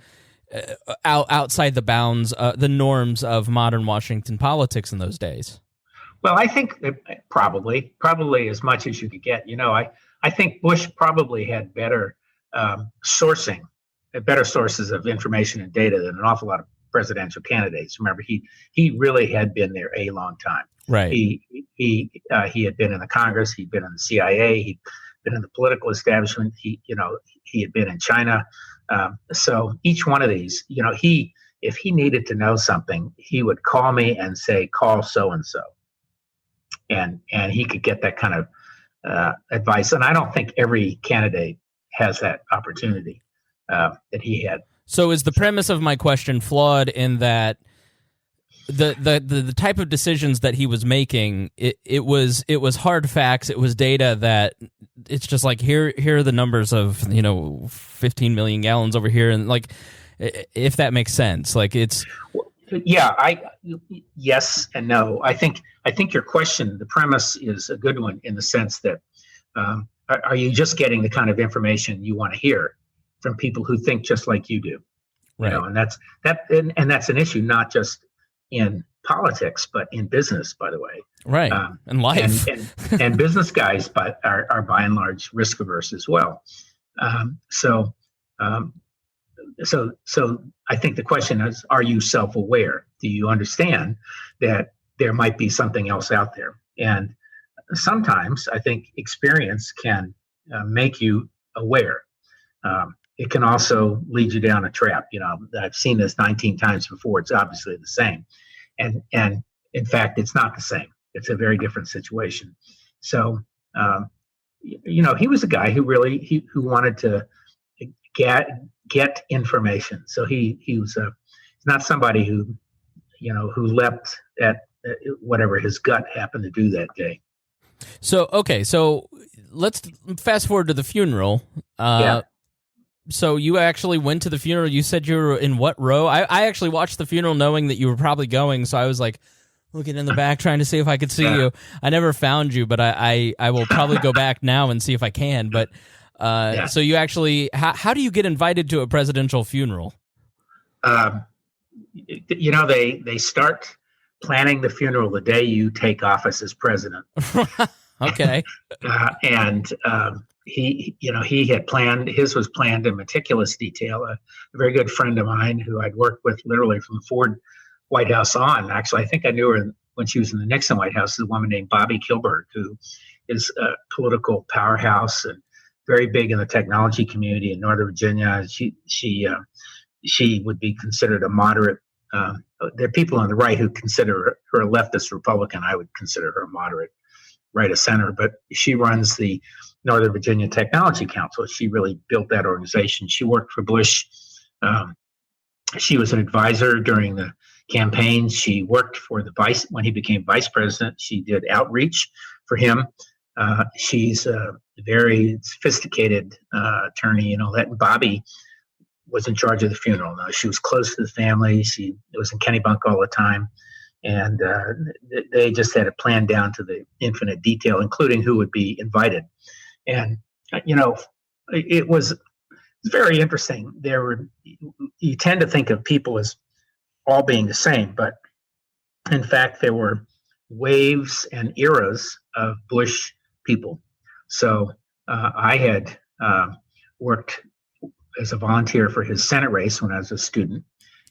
outside the bounds, the norms of modern Washington politics in those days? Well, I think probably as much as you could get. I think Bush probably had better sourcing, better sources of information and data than an awful lot of presidential candidates. Remember, he really had been there a long time. Right. He had been in the Congress. He'd been in the CIA. He'd been in the political establishment. He had been in China. So each one of these, if he needed to know something, he would call me and say, call so-and-so. And he could get that kind of advice. And I don't think every candidate has that opportunity that he had. So is the premise of my question flawed in that the type of decisions that he was making, it was hard facts, it was data that it's just like, here are the numbers of 15 million gallons over here, and like, if that makes sense, like it's yes and no. I think your question, the premise is a good one in the sense that are you just getting the kind of information you want to hear from people who think just like you do? Right. And that's an issue not just in politics but in business, by the way. Right. And life. And business guys are by and large risk averse as well. So so I think the question is, are you self-aware? Do you understand that there might be something else out there? And sometimes I think experience can make you aware. It can also lead you down a trap. I've seen this 19 times before. It's obviously the same. And in fact, it's not the same. It's a very different situation. So, he was a guy who really, who wanted to get information. So he was not somebody who leapt at whatever his gut happened to do that day. So let's fast forward to the funeral. Yeah. So you actually went to the funeral. You said you were in what row? I actually watched the funeral knowing that you were probably going, so I was like looking in the back trying to see if I could see you. I never found you, but I will probably go back now and see if I can. But so you actually, how do you get invited to a presidential funeral? They start planning the funeral the day you take office as president. Okay. He had planned, his was planned in meticulous detail. A very good friend of mine who I'd worked with literally from the Ford White House on. Actually, I think I knew her when she was in the Nixon White House, is a woman named Bobby Kilberg, who is a political powerhouse and very big in the technology community in Northern Virginia. She would be considered a moderate. There are people on the right who consider her a leftist Republican. I would consider her a moderate right of center, but she runs the Northern Virginia Technology Council. She really built that organization. She worked for Bush. She was an advisor during the campaign. She worked for when he became vice president. She did outreach for him. She's a very sophisticated attorney, that Bobby was in charge of the funeral. Now, she was close to the family. She was in Kennebunk all the time. And they just had it planned down to the infinite detail, including who would be invited. And, it was very interesting. You tend to think of people as all being the same, but in fact, there were waves and eras of Bush people. So I had worked as a volunteer for his Senate race when I was a student.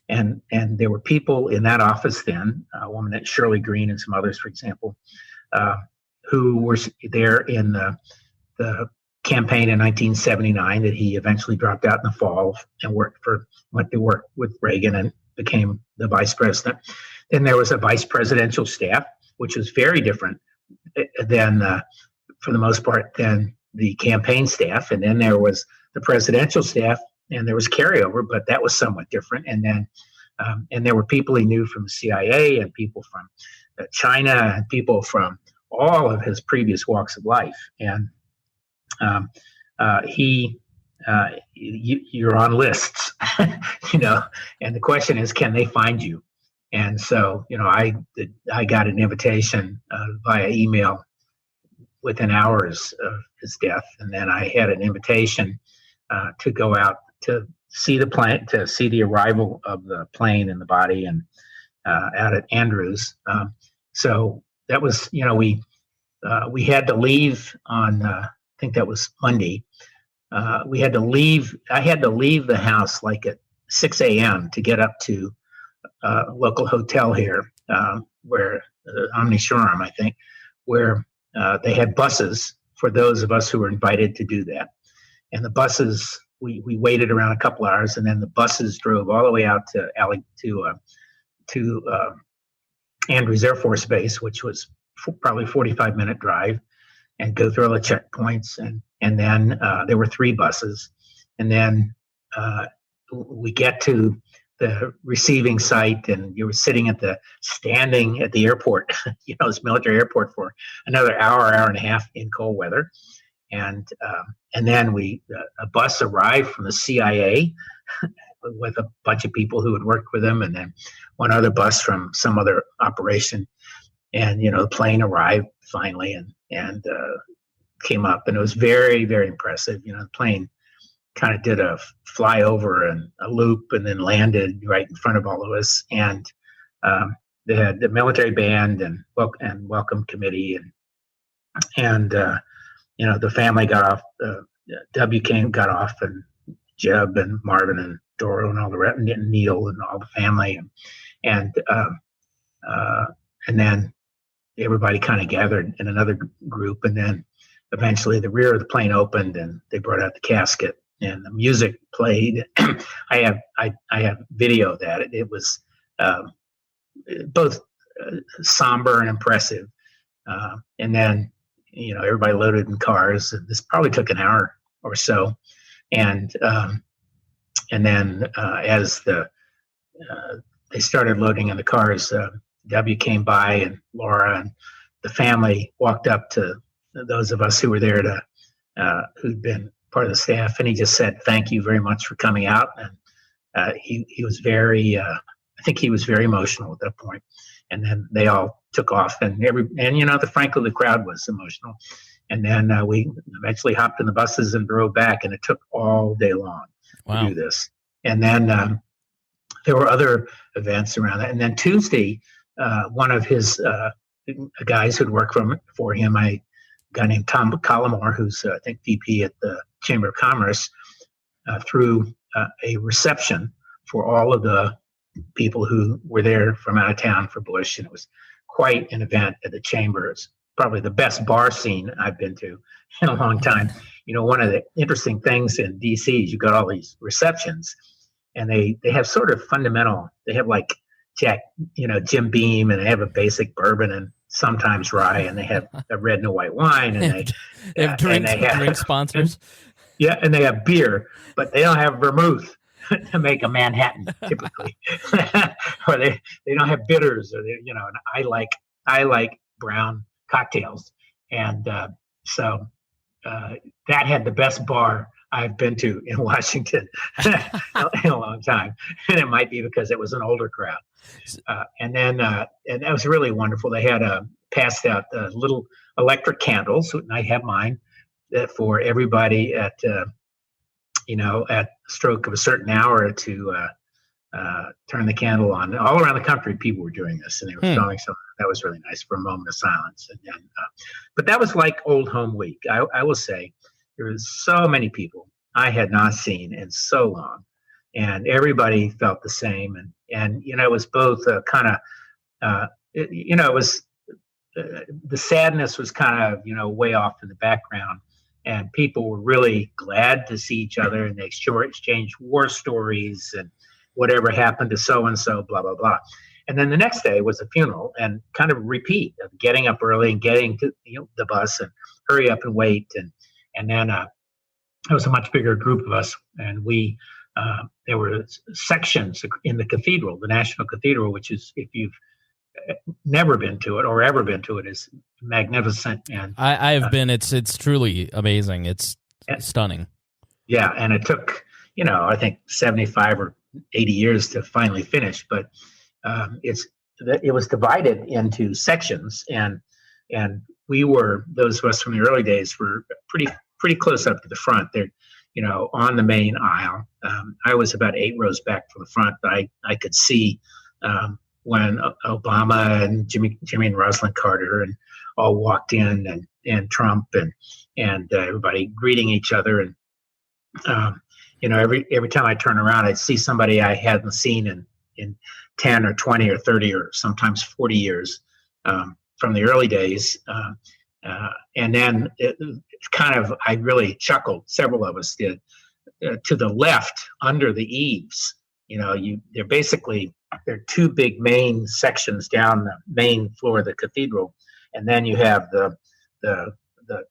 And there were people in that office then, a woman named Shirley Green and some others, for example, who were there in the campaign in 1979 that he eventually dropped out in the fall and went to work with Reagan and became the vice president. Then there was a vice presidential staff, which was very different than, for the most part, than the campaign staff. And then there was the presidential staff, and there was carryover, but that was somewhat different. And then, and there were people he knew from the CIA and people from China and people from all of his previous walks of life. And you're on lists, and the question is, can they find you? And so, I got an invitation via email within hours of his death. And then I had an invitation to go out to see the plane, to see the arrival of the plane and the body, and out at Andrews. So that was, we had to leave on, I think that was Monday. I had to leave the house like at 6 a.m. to get up to a local hotel here, where Omni Shoreham, I think, where they had buses for those of us who were invited to do that. And the buses, we waited around a couple hours, and then the buses drove all the way out to Andrews Air Force Base, which was probably 45-minute drive, and go through all the checkpoints. And then there were 3 buses. And then we get to the receiving site, and you were standing at the airport, this military airport, for another hour and a half in cold weather. And then a bus arrived from the CIA with a bunch of people who had worked with him, and then one other bus from some other operation. And, the plane arrived finally and came up, and it was very, very impressive. The plane kind of did a flyover and a loop and then landed right in front of all of us. And they had the military band and welcome committee, and the family got off. W got off, and Jeb and Marvin and Doro and all the rest, and Neil and all the family, and then everybody kind of gathered in another group, and then eventually the rear of the plane opened and they brought out the casket and the music played. I have video of that. It was both somber and impressive. And then, everybody loaded in cars. This probably took an hour or so. And then as they started loading in the cars, W came by, and Laura and the family walked up to those of us who were there who'd been part of the staff, and he just said, "Thank you very much for coming out." And he was very, I think he was very emotional at that point. And then they all took off, and frankly, the crowd was emotional. And then we eventually hopped in the buses and drove back, and it took all day long to do this. And then there were other events around that. And then Tuesday, one of his guys who'd worked for him, a guy named Tom Collimore, who's I think VP at the Chamber of Commerce, threw a reception for all of the people who were there from out of town for Bush, and it was quite an event at the Chamber. It's probably the best bar scene I've been to in a long time. One of the interesting things in DC is you got all these receptions, and they have sort of fundamental. They have like Jim Beam, and they have a basic bourbon and sometimes rye, and they have a red and a white wine, and they have drink sponsors. Yeah, and they have beer, but they don't have vermouth to make a Manhattan typically, or they don't have bitters, or and I like brown cocktails, and so that had the best bar I've been to in Washington in a long time, and it might be because it was an older crowd. And that was really wonderful. They had passed out little electric candles, and I have mine, for everybody at stroke of a certain hour to turn the candle on. All around the country, people were doing this, and they were filming. So that was really nice for a moment of silence. And then, but that was like Old Home Week. I will say there was so many people I had not seen in so long, and everybody felt the same. And it was both kind of, it was the sadness was kind of way off in the background. And people were really glad to see each other, and they exchanged war stories and whatever happened to so-and-so, blah, blah, blah. And then the next day was a funeral, and kind of a repeat of getting up early and getting to the bus and hurry up and wait. And then it was a much bigger group of us, and there were sections in the cathedral, the National Cathedral, which is, if you've never been to it or ever been to it, is magnificent. And I have been. It's truly amazing. It's stunning. Yeah, and it took I think 75 or 80 years to finally finish, but it was divided into sections, and we were, those of us from the early days, were pretty close up to the front there, on the main aisle. I was about 8 rows back from the front, but I could see when Obama and Jimmy and Rosalind Carter and all walked in, and Trump and everybody greeting each other. And every time I turn around, I'd see somebody I hadn't seen in 10 or 20 or 30 or sometimes 40 years from the early days. And then it's kind of, I really chuckled, several of us did, to the left under the eaves. There are 2 big main sections down the main floor of the cathedral, and then you have the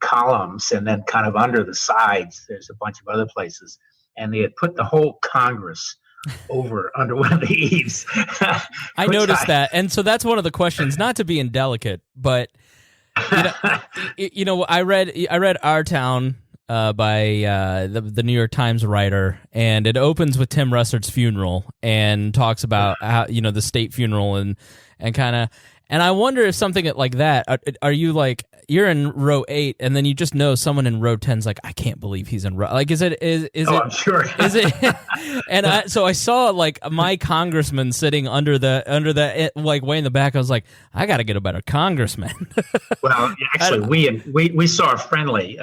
columns, and then kind of under the sides there's a bunch of other places, and they had put the whole Congress over under one of the eaves. I noticed that, and so that's one of the questions, not to be indelicate, but I read Our Town by the New York Times writer, and it opens with Tim Russert's funeral and talks about how the state funeral and kind of, and I wonder if something like that, are you like, you're in row 8 and then you just know someone in row 10's like, I can't believe he's in row, like, is it I'm sure. Is it and so I saw like my congressman sitting under the like way in the back. I was like, I got to get a better congressman. Well, actually we saw a friendly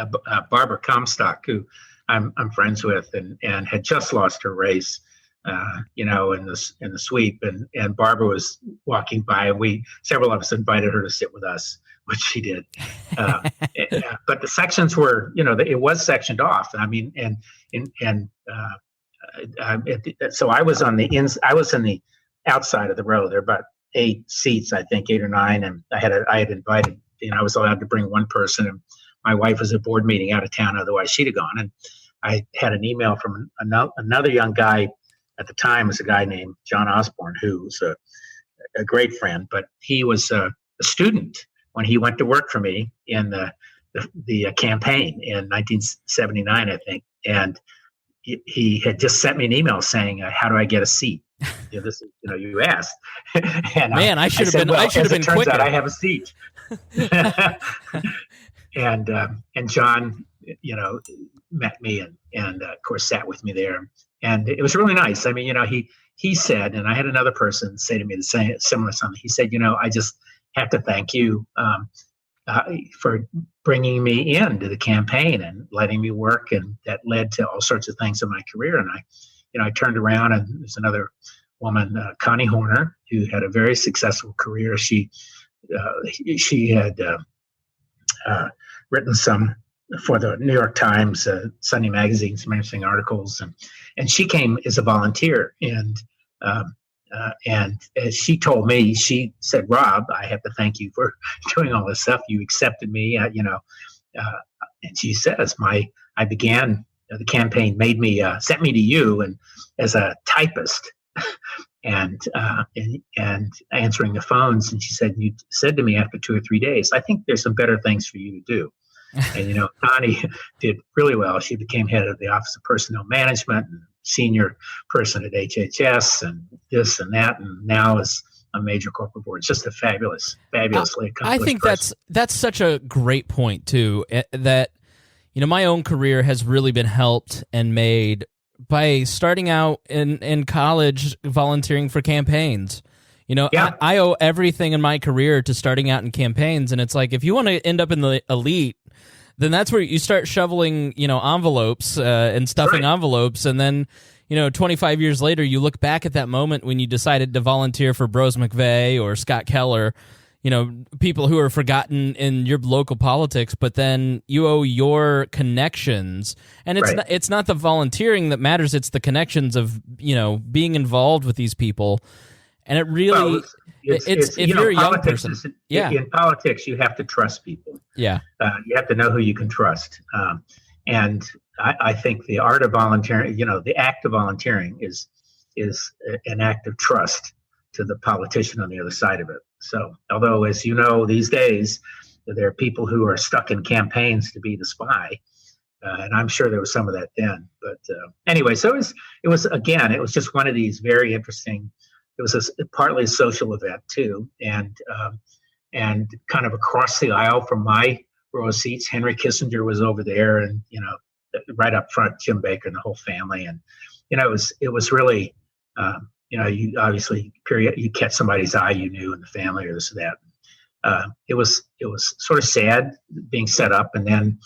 Barbara Comstock, who I'm friends with, and had just lost her race in the sweep, and Barbara was walking by, and several of us invited her to sit with us, which she did. But the sections were, it was sectioned off. I mean, so I was on I was in the outside of the row. There were about 8 seats, I think, 8 or 9, and I had invited. I was allowed to bring one person, and my wife was at a board meeting out of town. Otherwise, she'd have gone. And I had an email from another young guy at the time, was a guy named John Osborne, who was a great friend, but he was a student when he went to work for me in the campaign in 1979, I think. And he had just sent me an email saying, "How do I get a seat?" You asked. And man, I should have been. I should have been turns quicker. out I have a seat. And John, met me and of course sat with me there, and it was really nice. I mean, he said, and I had another person say to me the same similar something. He said, I just have to thank you for bringing me into the campaign and letting me work, and that led to all sorts of things in my career. And I turned around, and there's another woman, Connie Horner, who had a very successful career. She had written some for the New York Times, Sunday magazine, some interesting articles, and she came as a volunteer. And as she told me, she said, "Rob, I have to thank you for doing all this stuff. You accepted me, and she says, I began the campaign, made me sent me to you and as a typist, and answering the phones. And she said, you said to me after 2 or 3 days, I think there's some better things for you to do." And Connie did really well. She became head of the Office of Personnel Management and senior person at HHS and this and that, and now is a major corporate board. It's just a fabulously accomplished I think person. that's such a great point too. That my own career has really been helped and made by starting out in college volunteering for campaigns. I owe everything in my career to starting out in campaigns, and it's like if you want to end up in the elite, then that's where you start shoveling, envelopes and stuffing envelopes, and then 25 years later, you look back at that moment when you decided to volunteer for Brose McVeigh or Scott Keller, people who are forgotten in your local politics, but then you owe your connections, and it's not the volunteering that matters; it's the connections of being involved with these people. And it really, it's if you're a young person, in politics, you have to trust people. Yeah, you have to know who you can trust. And I think the art of volunteering, the act of volunteering is an act of trust to the politician on the other side of it. So, although, as you know, these days there are people who are stuck in campaigns to be the spy, and I'm sure there was some of that then. But anyway, so it was just one of these very interesting. It was partly a social event too, and kind of across the aisle from my row of seats, Henry Kissinger was over there, and right up front, Jim Baker and the whole family, and it was really you obviously you catch somebody's eye you knew in the family or this or that. It was sort of sad being set up, and then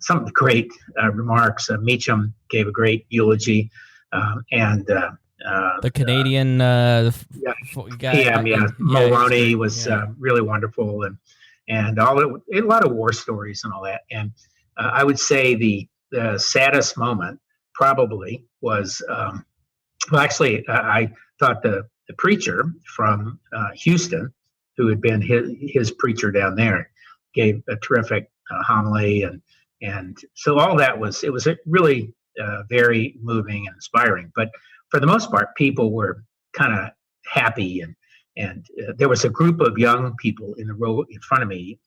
some of the great remarks. Meacham gave a great eulogy, and. The Canadian guy, Mulroney was really wonderful, and a lot of war stories and all that. And I would say the saddest moment probably was I thought the preacher from Houston, who had been his preacher down there, gave a terrific homily, and so all that was really very moving and inspiring. But for the most part, people were kind of happy, and there was a group of young people in the row in front of me,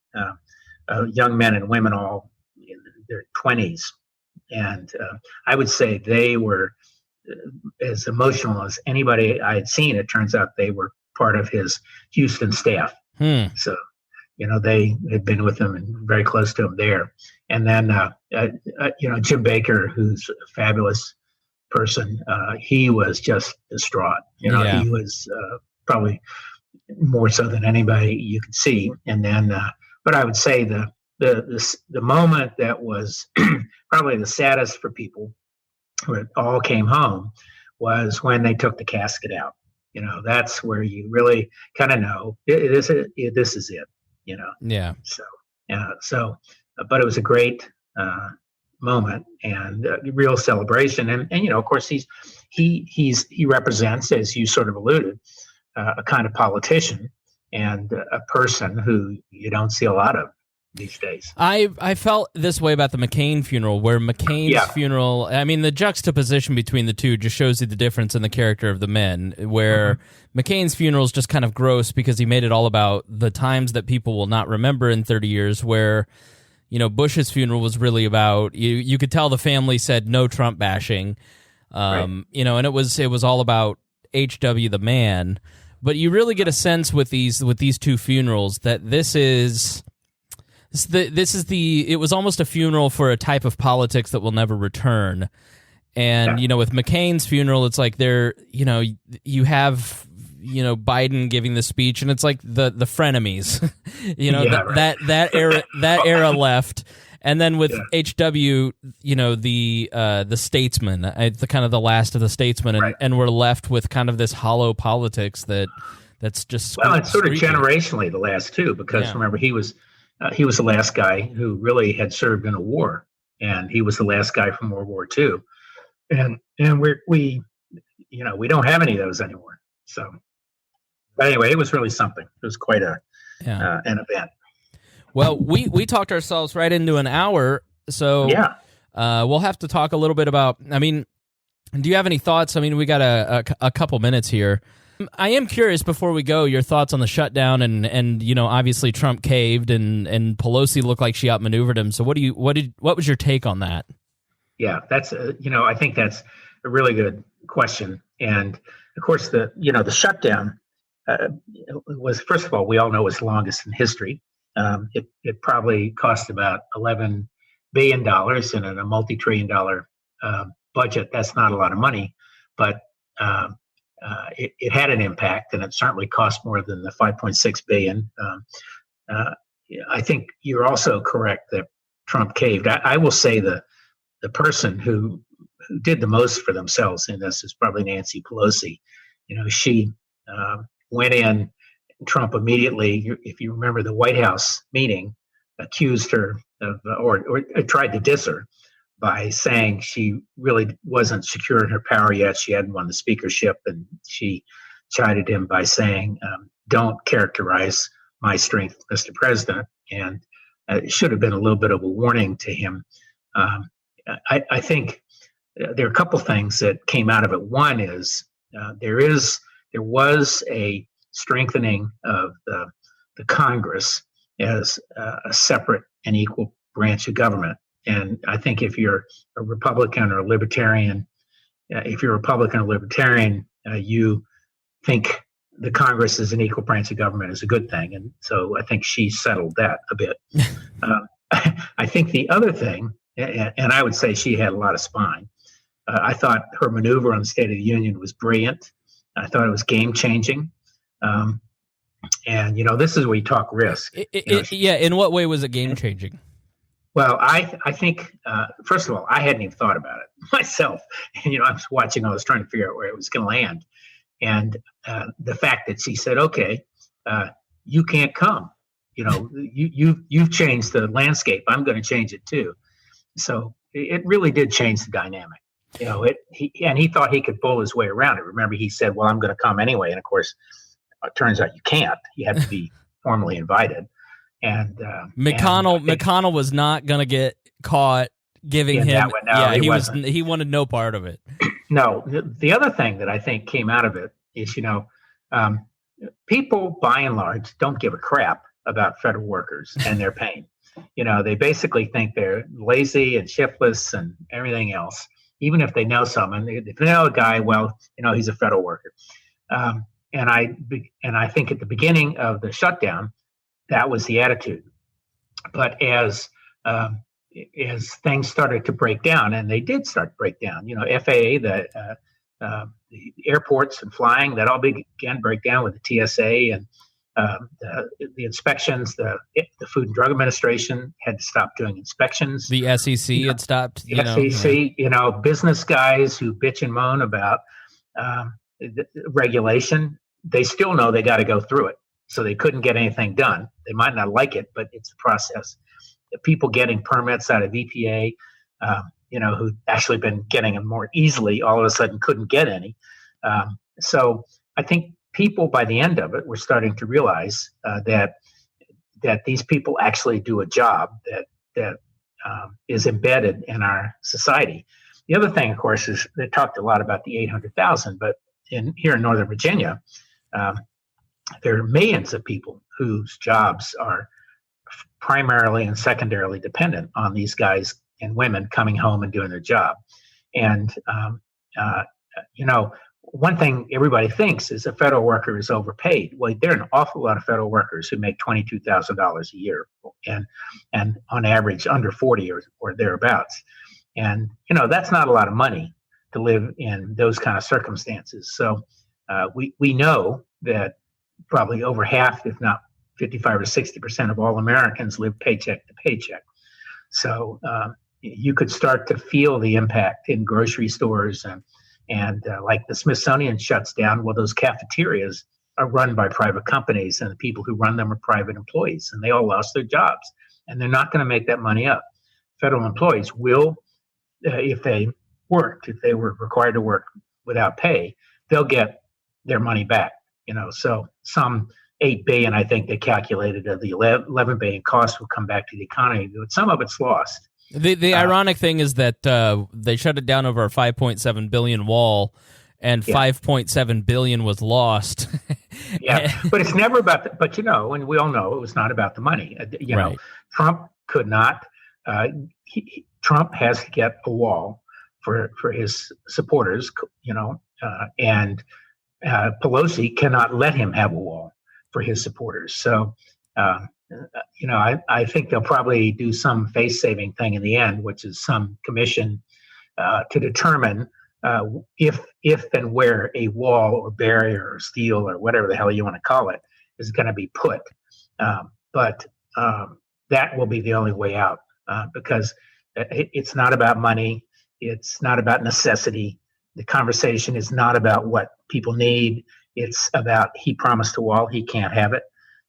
young men and women, all in their 20s, and I would say they were as emotional as anybody I had seen. It turns out they were part of his Houston staff, so they had been with him and very close to him there. And then Jim Baker, who's a fabulous person, he was just distraught. He was probably more so than anybody you could see. And then, but I would say the moment that was probably the saddest for people, when it all came home, was when they took the casket out. That's where you really kind of know this is it. Yeah. But it was a great moment and real celebration. And of course, he represents, as you sort of alluded, a kind of politician and a person who you don't see a lot of these days. I felt this way about the McCain funeral, where McCain's funeral, I mean, the juxtaposition between the two just shows you the difference in the character of the men, where McCain's funeral is just kind of gross because he made it all about the times that people will not remember in 30 years, where, Bush's funeral was really about, you could tell the family said no Trump bashing, and it was all about H.W. the man. But you really get a sense with these two funerals that it was almost a funeral for a type of politics that will never return. And, with McCain's funeral, it's like you have, Biden giving the speech, and it's like the frenemies, that era left. And then with HW, the statesman, the kind of the last of the statesmen, and we're left with kind of this hollow politics that's just it's sort of generationally the last two, because remember he was the last guy who really had served in a war, and he was the last guy from World War II, and we don't have any of those anymore. So, but anyway, it was really something. It was quite an event. Well, we talked ourselves right into an hour, so we'll have to talk a little bit about. I mean, do you have any thoughts? I mean, we got a couple minutes here. I am curious, before we go, your thoughts on the shutdown, and obviously Trump caved, and Pelosi looked like she outmaneuvered him. So what was your take on that? Yeah, that's I think that's a really good question, and of course the shutdown was, first of all, we all know it's the longest in history. It probably cost about $11 billion, and in a multi-trillion-dollar budget, that's not a lot of money, but it had an impact, and it certainly cost more than the $5.6 billion. I think you're also correct that Trump caved. I will say the person who did the most for themselves in this is probably Nancy Pelosi. She went in. Trump immediately, if you remember the White House meeting, accused her of, or tried to diss her by saying she really wasn't secure in her power yet. She hadn't won the speakership, and she chided him by saying, "Don't characterize my strength, Mr. President." And it should have been a little bit of a warning to him. I think there are a couple things that came out of it. One is there was a strengthening of the Congress as a separate and equal branch of government. And I think if you're a Republican or a Libertarian, you think the Congress is an equal branch of government is a good thing. And so I think she settled that a bit. I think the other thing, and I would say she had a lot of spine. I thought her maneuver on the State of the Union was brilliant. I thought it was game-changing. And this is where you talk risk. In what way was it game changing? Well, I think first of all, I hadn't even thought about it myself. And I was watching, I was trying to figure out where it was going to land, and the fact that she said, "Okay, you can't come. You've changed the landscape. I'm going to change it too." So it really did change the dynamic. He thought he could bull his way around it. Remember, he said, "Well, I'm going to come anyway," and of course. It turns out you can't. You have to be formally invited. And McConnell was not going to get caught giving him. He wanted no part of it. No. The other thing that I think came out of it is, people by and large don't give a crap about federal workers and their pain. They basically think they're lazy and shiftless and everything else. Even if they know someone, if they know a guy, well, he's a federal worker. And I think at the beginning of the shutdown, that was the attitude. But as things started to break down, and they did start to break down, FAA, the airports and flying, that all began to break down with the TSA, and the inspections. The Food and Drug Administration had to stop doing inspections. The SEC had stopped. The SEC, business guys who bitch and moan about regulation, they still know they got to go through it. So they couldn't get anything done. They might not like it, but it's a process. The people getting permits out of EPA, who actually been getting them more easily, all of a sudden couldn't get any. So I think people, by the end of it, were starting to realize that these people actually do a job that is embedded in our society. The other thing, of course, is they talked a lot about the 800,000, but here in Northern Virginia, there are millions of people whose jobs are primarily and secondarily dependent on these guys and women coming home and doing their job. And, one thing everybody thinks is a federal worker is overpaid. Well, there are an awful lot of federal workers who make $22,000 a year and on average under 40 or thereabouts. And, that's not a lot of money to live in those kind of circumstances. So we know that probably over half, if not 55 or 60% of all Americans live paycheck to paycheck. So you could start to feel the impact in grocery stores and like the Smithsonian shuts down. Well, those cafeterias are run by private companies, and the people who run them are private employees, and they all lost their jobs, and they're not going to make that money up. Federal employees will, if they were required to work without pay, they'll get their money back. So some $8 billion, I think they calculated, of the $11 billion cost will come back to the economy, but some of it's lost. The ironic thing is that they shut it down over a $5.7 billion wall, and $5.7 billion was lost. Yeah, but it's never about but and we all know it was not about the money. Right. Trump could not. Trump has to get a wall for his supporters. And Pelosi cannot let him have a wall for his supporters. So. I think they'll probably do some face-saving thing in the end, which is some commission to determine if and where a wall or barrier or steel or whatever the hell you want to call it is going to be put. But that will be the only way out because it's not about money. It's not about necessity. The conversation is not about what people need. It's about he promised a wall, he can't have it.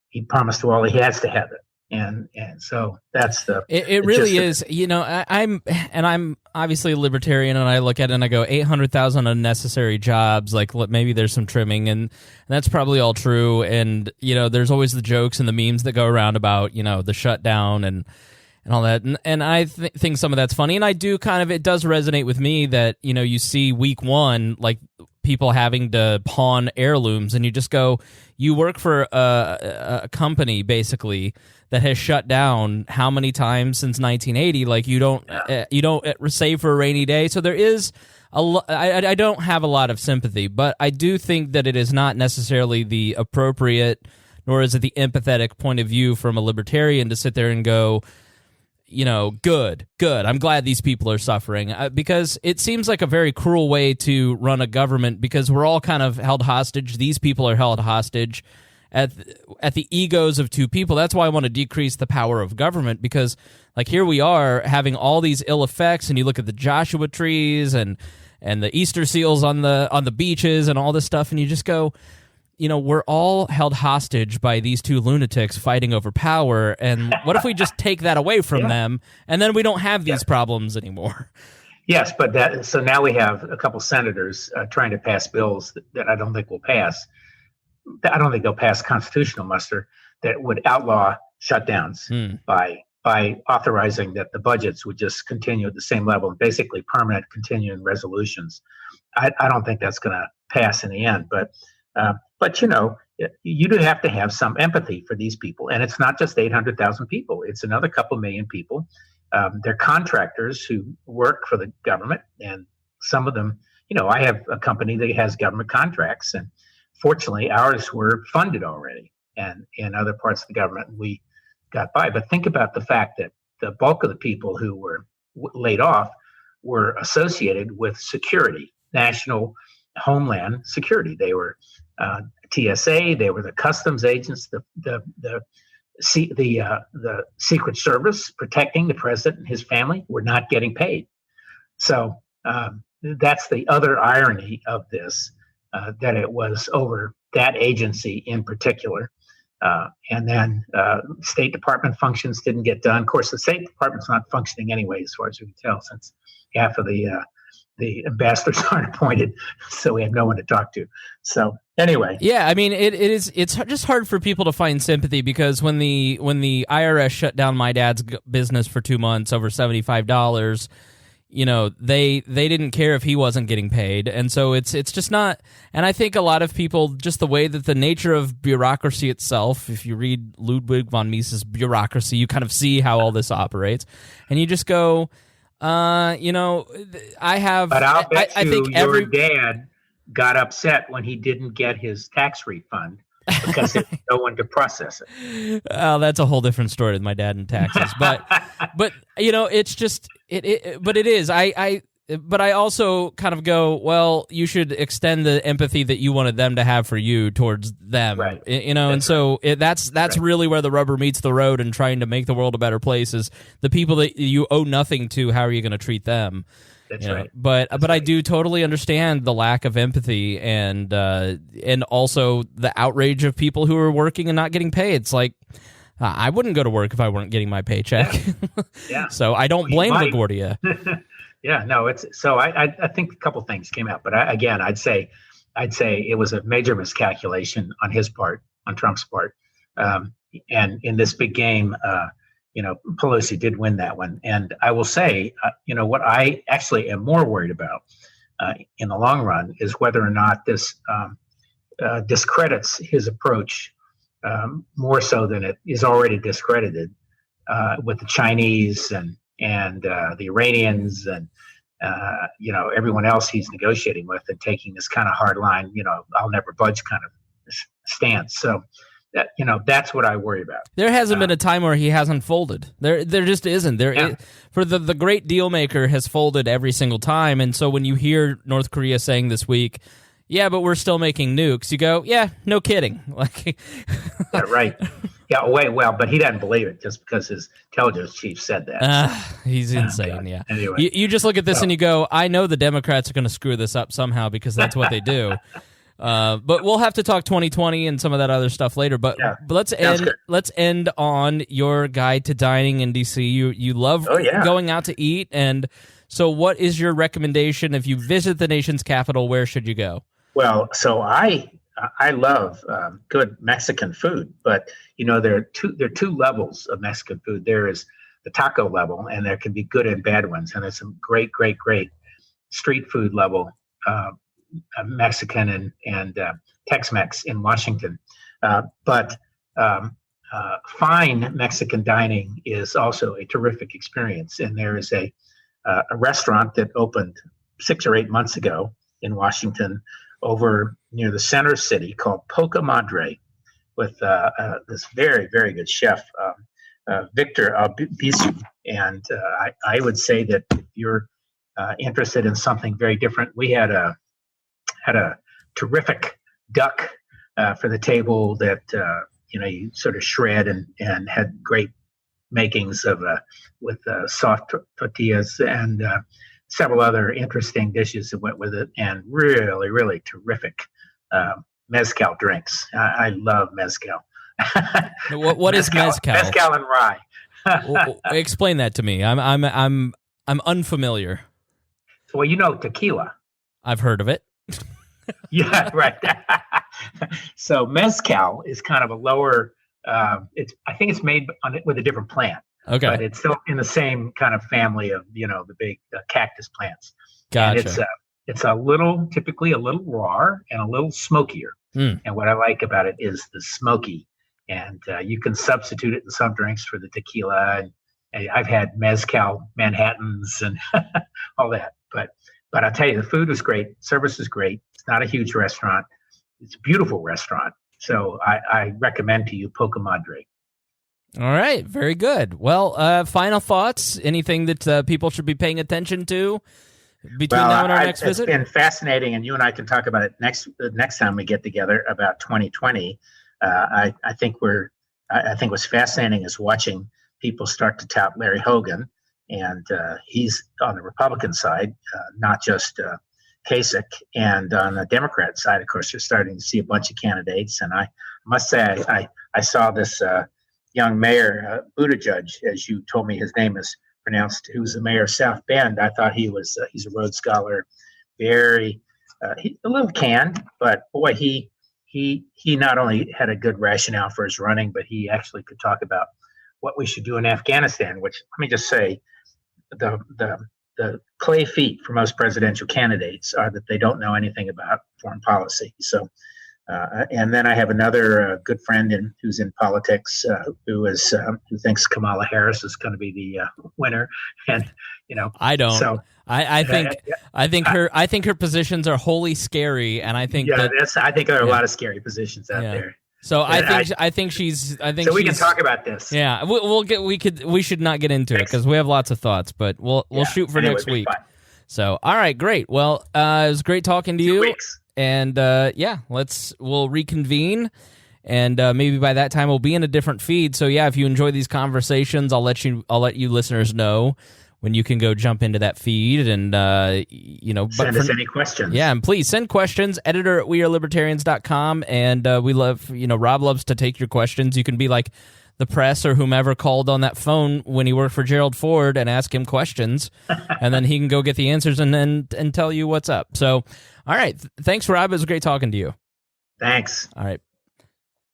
He promised to all he has to have it, and so that's the. It really is. I'm obviously a libertarian, and I look at it and I go 800,000 unnecessary jobs. Like maybe there's some trimming, and that's probably all true. And there's always the jokes and the memes that go around about the shutdown and all that. And I think some of that's funny, and I do it does resonate with me that you see week one like people having to pawn heirlooms, and you just go, you work for a company basically that has shut down how many times since 1980? Like you don't save for a rainy day. So there is I don't have a lot of sympathy, but I do think that it is not necessarily the appropriate, nor is it the empathetic point of view from a libertarian to sit there and go, good. I'm glad these people are suffering because it seems like a very cruel way to run a government because we're all kind of held hostage. These people are held hostage at the egos of two people. That's why I want to decrease the power of government because like here we are having all these ill effects and you look at the Joshua trees and the Easter seals on the beaches and all this stuff and you just go, we're all held hostage by these two lunatics fighting over power, and what if we just take that away from them, and then we don't have these problems anymore? Yes, but so now we have a couple senators trying to pass bills that I don't think will pass. I don't think they'll pass constitutional muster that would outlaw shutdowns by authorizing that the budgets would just continue at the same level, basically permanent continuing resolutions. I don't think that's going to pass in the end, but you do have to have some empathy for these people. And it's not just 800,000 people. It's another couple million people. They're contractors who work for the government. And some of them, I have a company that has government contracts. And fortunately, ours were funded already. And in other parts of the government, we got by. But think about the fact that the bulk of the people who were laid off were associated with security, national homeland security. They were TSA. They were the customs agents, the Secret Service protecting the president and his family were not getting paid. So that's the other irony of this. that it was over that agency in particular. And then State Department functions didn't get done. Of course, the State Department's not functioning anyway, as far as we can tell, since half of the ambassadors aren't appointed, so we have no one to talk to. So anyway, yeah, I mean, it's just hard for people to find sympathy, because when the IRS shut down my dad's business for 2 months over $75, they didn't care if he wasn't getting paid, and so it's just not. And I think a lot of people, just the way that the nature of bureaucracy itself, if you read Ludwig von Mises' Bureaucracy, you kind of see how all this operates, and you just go, I have. But I'll bet I think your dad got upset when he didn't get his tax refund because there's no one to process it. Oh, that's a whole different story with my dad and taxes. But it's just but it is. But I also kind of go, well, you should extend the empathy that you wanted them to have for you towards them, right? And so that's right. Really where the rubber meets the road, and trying to make the world a better place is the people that you owe nothing to. How are you going to treat them? That's right. But I do totally understand the lack of empathy and also the outrage of people who are working and not getting paid. It's like, I wouldn't go to work if I weren't getting my paycheck. Yeah. So I don't blame LaGuardia. Yeah, no, it's so I think a couple things came out, but I'd say it was a major miscalculation on his part, on Trump's part, and in this big game, Pelosi did win that one. And I will say, what I actually am more worried about in the long run is whether or not this discredits his approach more so than it is already discredited with the Chinese and the Iranians and everyone else he's negotiating with, and taking this kind of hard line, I'll never budge kind of stance. So that that's what I worry about. There hasn't been a time where he hasn't folded. There just isn't. For the great deal maker has folded every single time. And so when you hear North Korea saying this week, yeah, but we're still making nukes, you go, yeah, no kidding. Like, yeah, right. Yeah, well, but he doesn't believe it just because his intelligence chief said that. He's insane, yeah. Anyway. You just look at this and you go, I know the Democrats are going to screw this up somehow, because that's what they do. But we'll have to talk 2020 and some of that other stuff later. But let's end on your guide to dining in D.C. You love going out to eat, and so what is your recommendation if you visit the nation's capital? Where should you go? Well, so I love good Mexican food, but there are two levels of Mexican food. There is the taco level, and there can be good and bad ones, and there's some great street food level Mexican and Tex-Mex in Washington. But fine Mexican dining is also a terrific experience, and there is a restaurant that opened 6 or 8 months ago in Washington, over near the center city, called Poca Madre, with this very, very good chef, Victor Albizu. And I would say that if you're interested in something very different, we had a terrific duck for the table that you sort of shred and had great makings of with soft tortillas and several other interesting dishes that went with it, and really, really terrific mezcal drinks. I love mezcal. What is mezcal? Mezcal and rye. Explain that to me. I'm unfamiliar. Well, tequila. I've heard of it. Yeah, right. So mezcal is kind of a lower. I think it's made with a different plant. Okay, but it's still in the same kind of family of the big cactus plants. Gotcha. And it's typically a little raw and a little smokier. And what I like about it is the smoky, and you can substitute it in some drinks for the tequila. And I've had mezcal Manhattans and all that. But I'll tell you, the food was great, service is great. It's not a huge restaurant. It's a beautiful restaurant. So I recommend to you Poca Madre. All right, very good. Well, final thoughts? Anything that people should be paying attention to between now and our next visit? It's been fascinating, and you and I can talk about it next time we get together about 2020. I think what's fascinating is watching people start to tout Larry Hogan, and he's on the Republican side, not just Kasich. And on the Democrat side, of course, you're starting to see a bunch of candidates. And I must say, I saw this young mayor, Buttigieg, as you told me his name is pronounced, who's the mayor of South Bend. I thought he's a Rhodes Scholar, very, a little canned, but boy, he not only had a good rationale for his running, but he actually could talk about what we should do in Afghanistan, which, let me just say, the clay feet for most presidential candidates are that they don't know anything about foreign policy. So, and then I have another good friend who's in politics who thinks Kamala Harris is going to be the winner, and I don't. So I think her positions are wholly scary, and I think I think there are a lot of scary positions out there. So I think she's. So we can talk about this. Yeah, we should not get into it because we have lots of thoughts, but we'll shoot for next week. Fun. So all right, great. Well, it was great talking to you. 2 weeks. And we'll reconvene, and maybe by that time we'll be in a different feed. So yeah, if you enjoy these conversations, I'll let you listeners know when you can go jump into that feed and send us any questions. Yeah, and please send questions. Editor at wearelibertarians.com, and we love Rob loves to take your questions. You can be like the press or whomever called on that phone when he worked for Gerald Ford and ask him questions, and then he can go get the answers and tell you what's up. So, all right, thanks, Rob. It was great talking to you. Thanks. All right,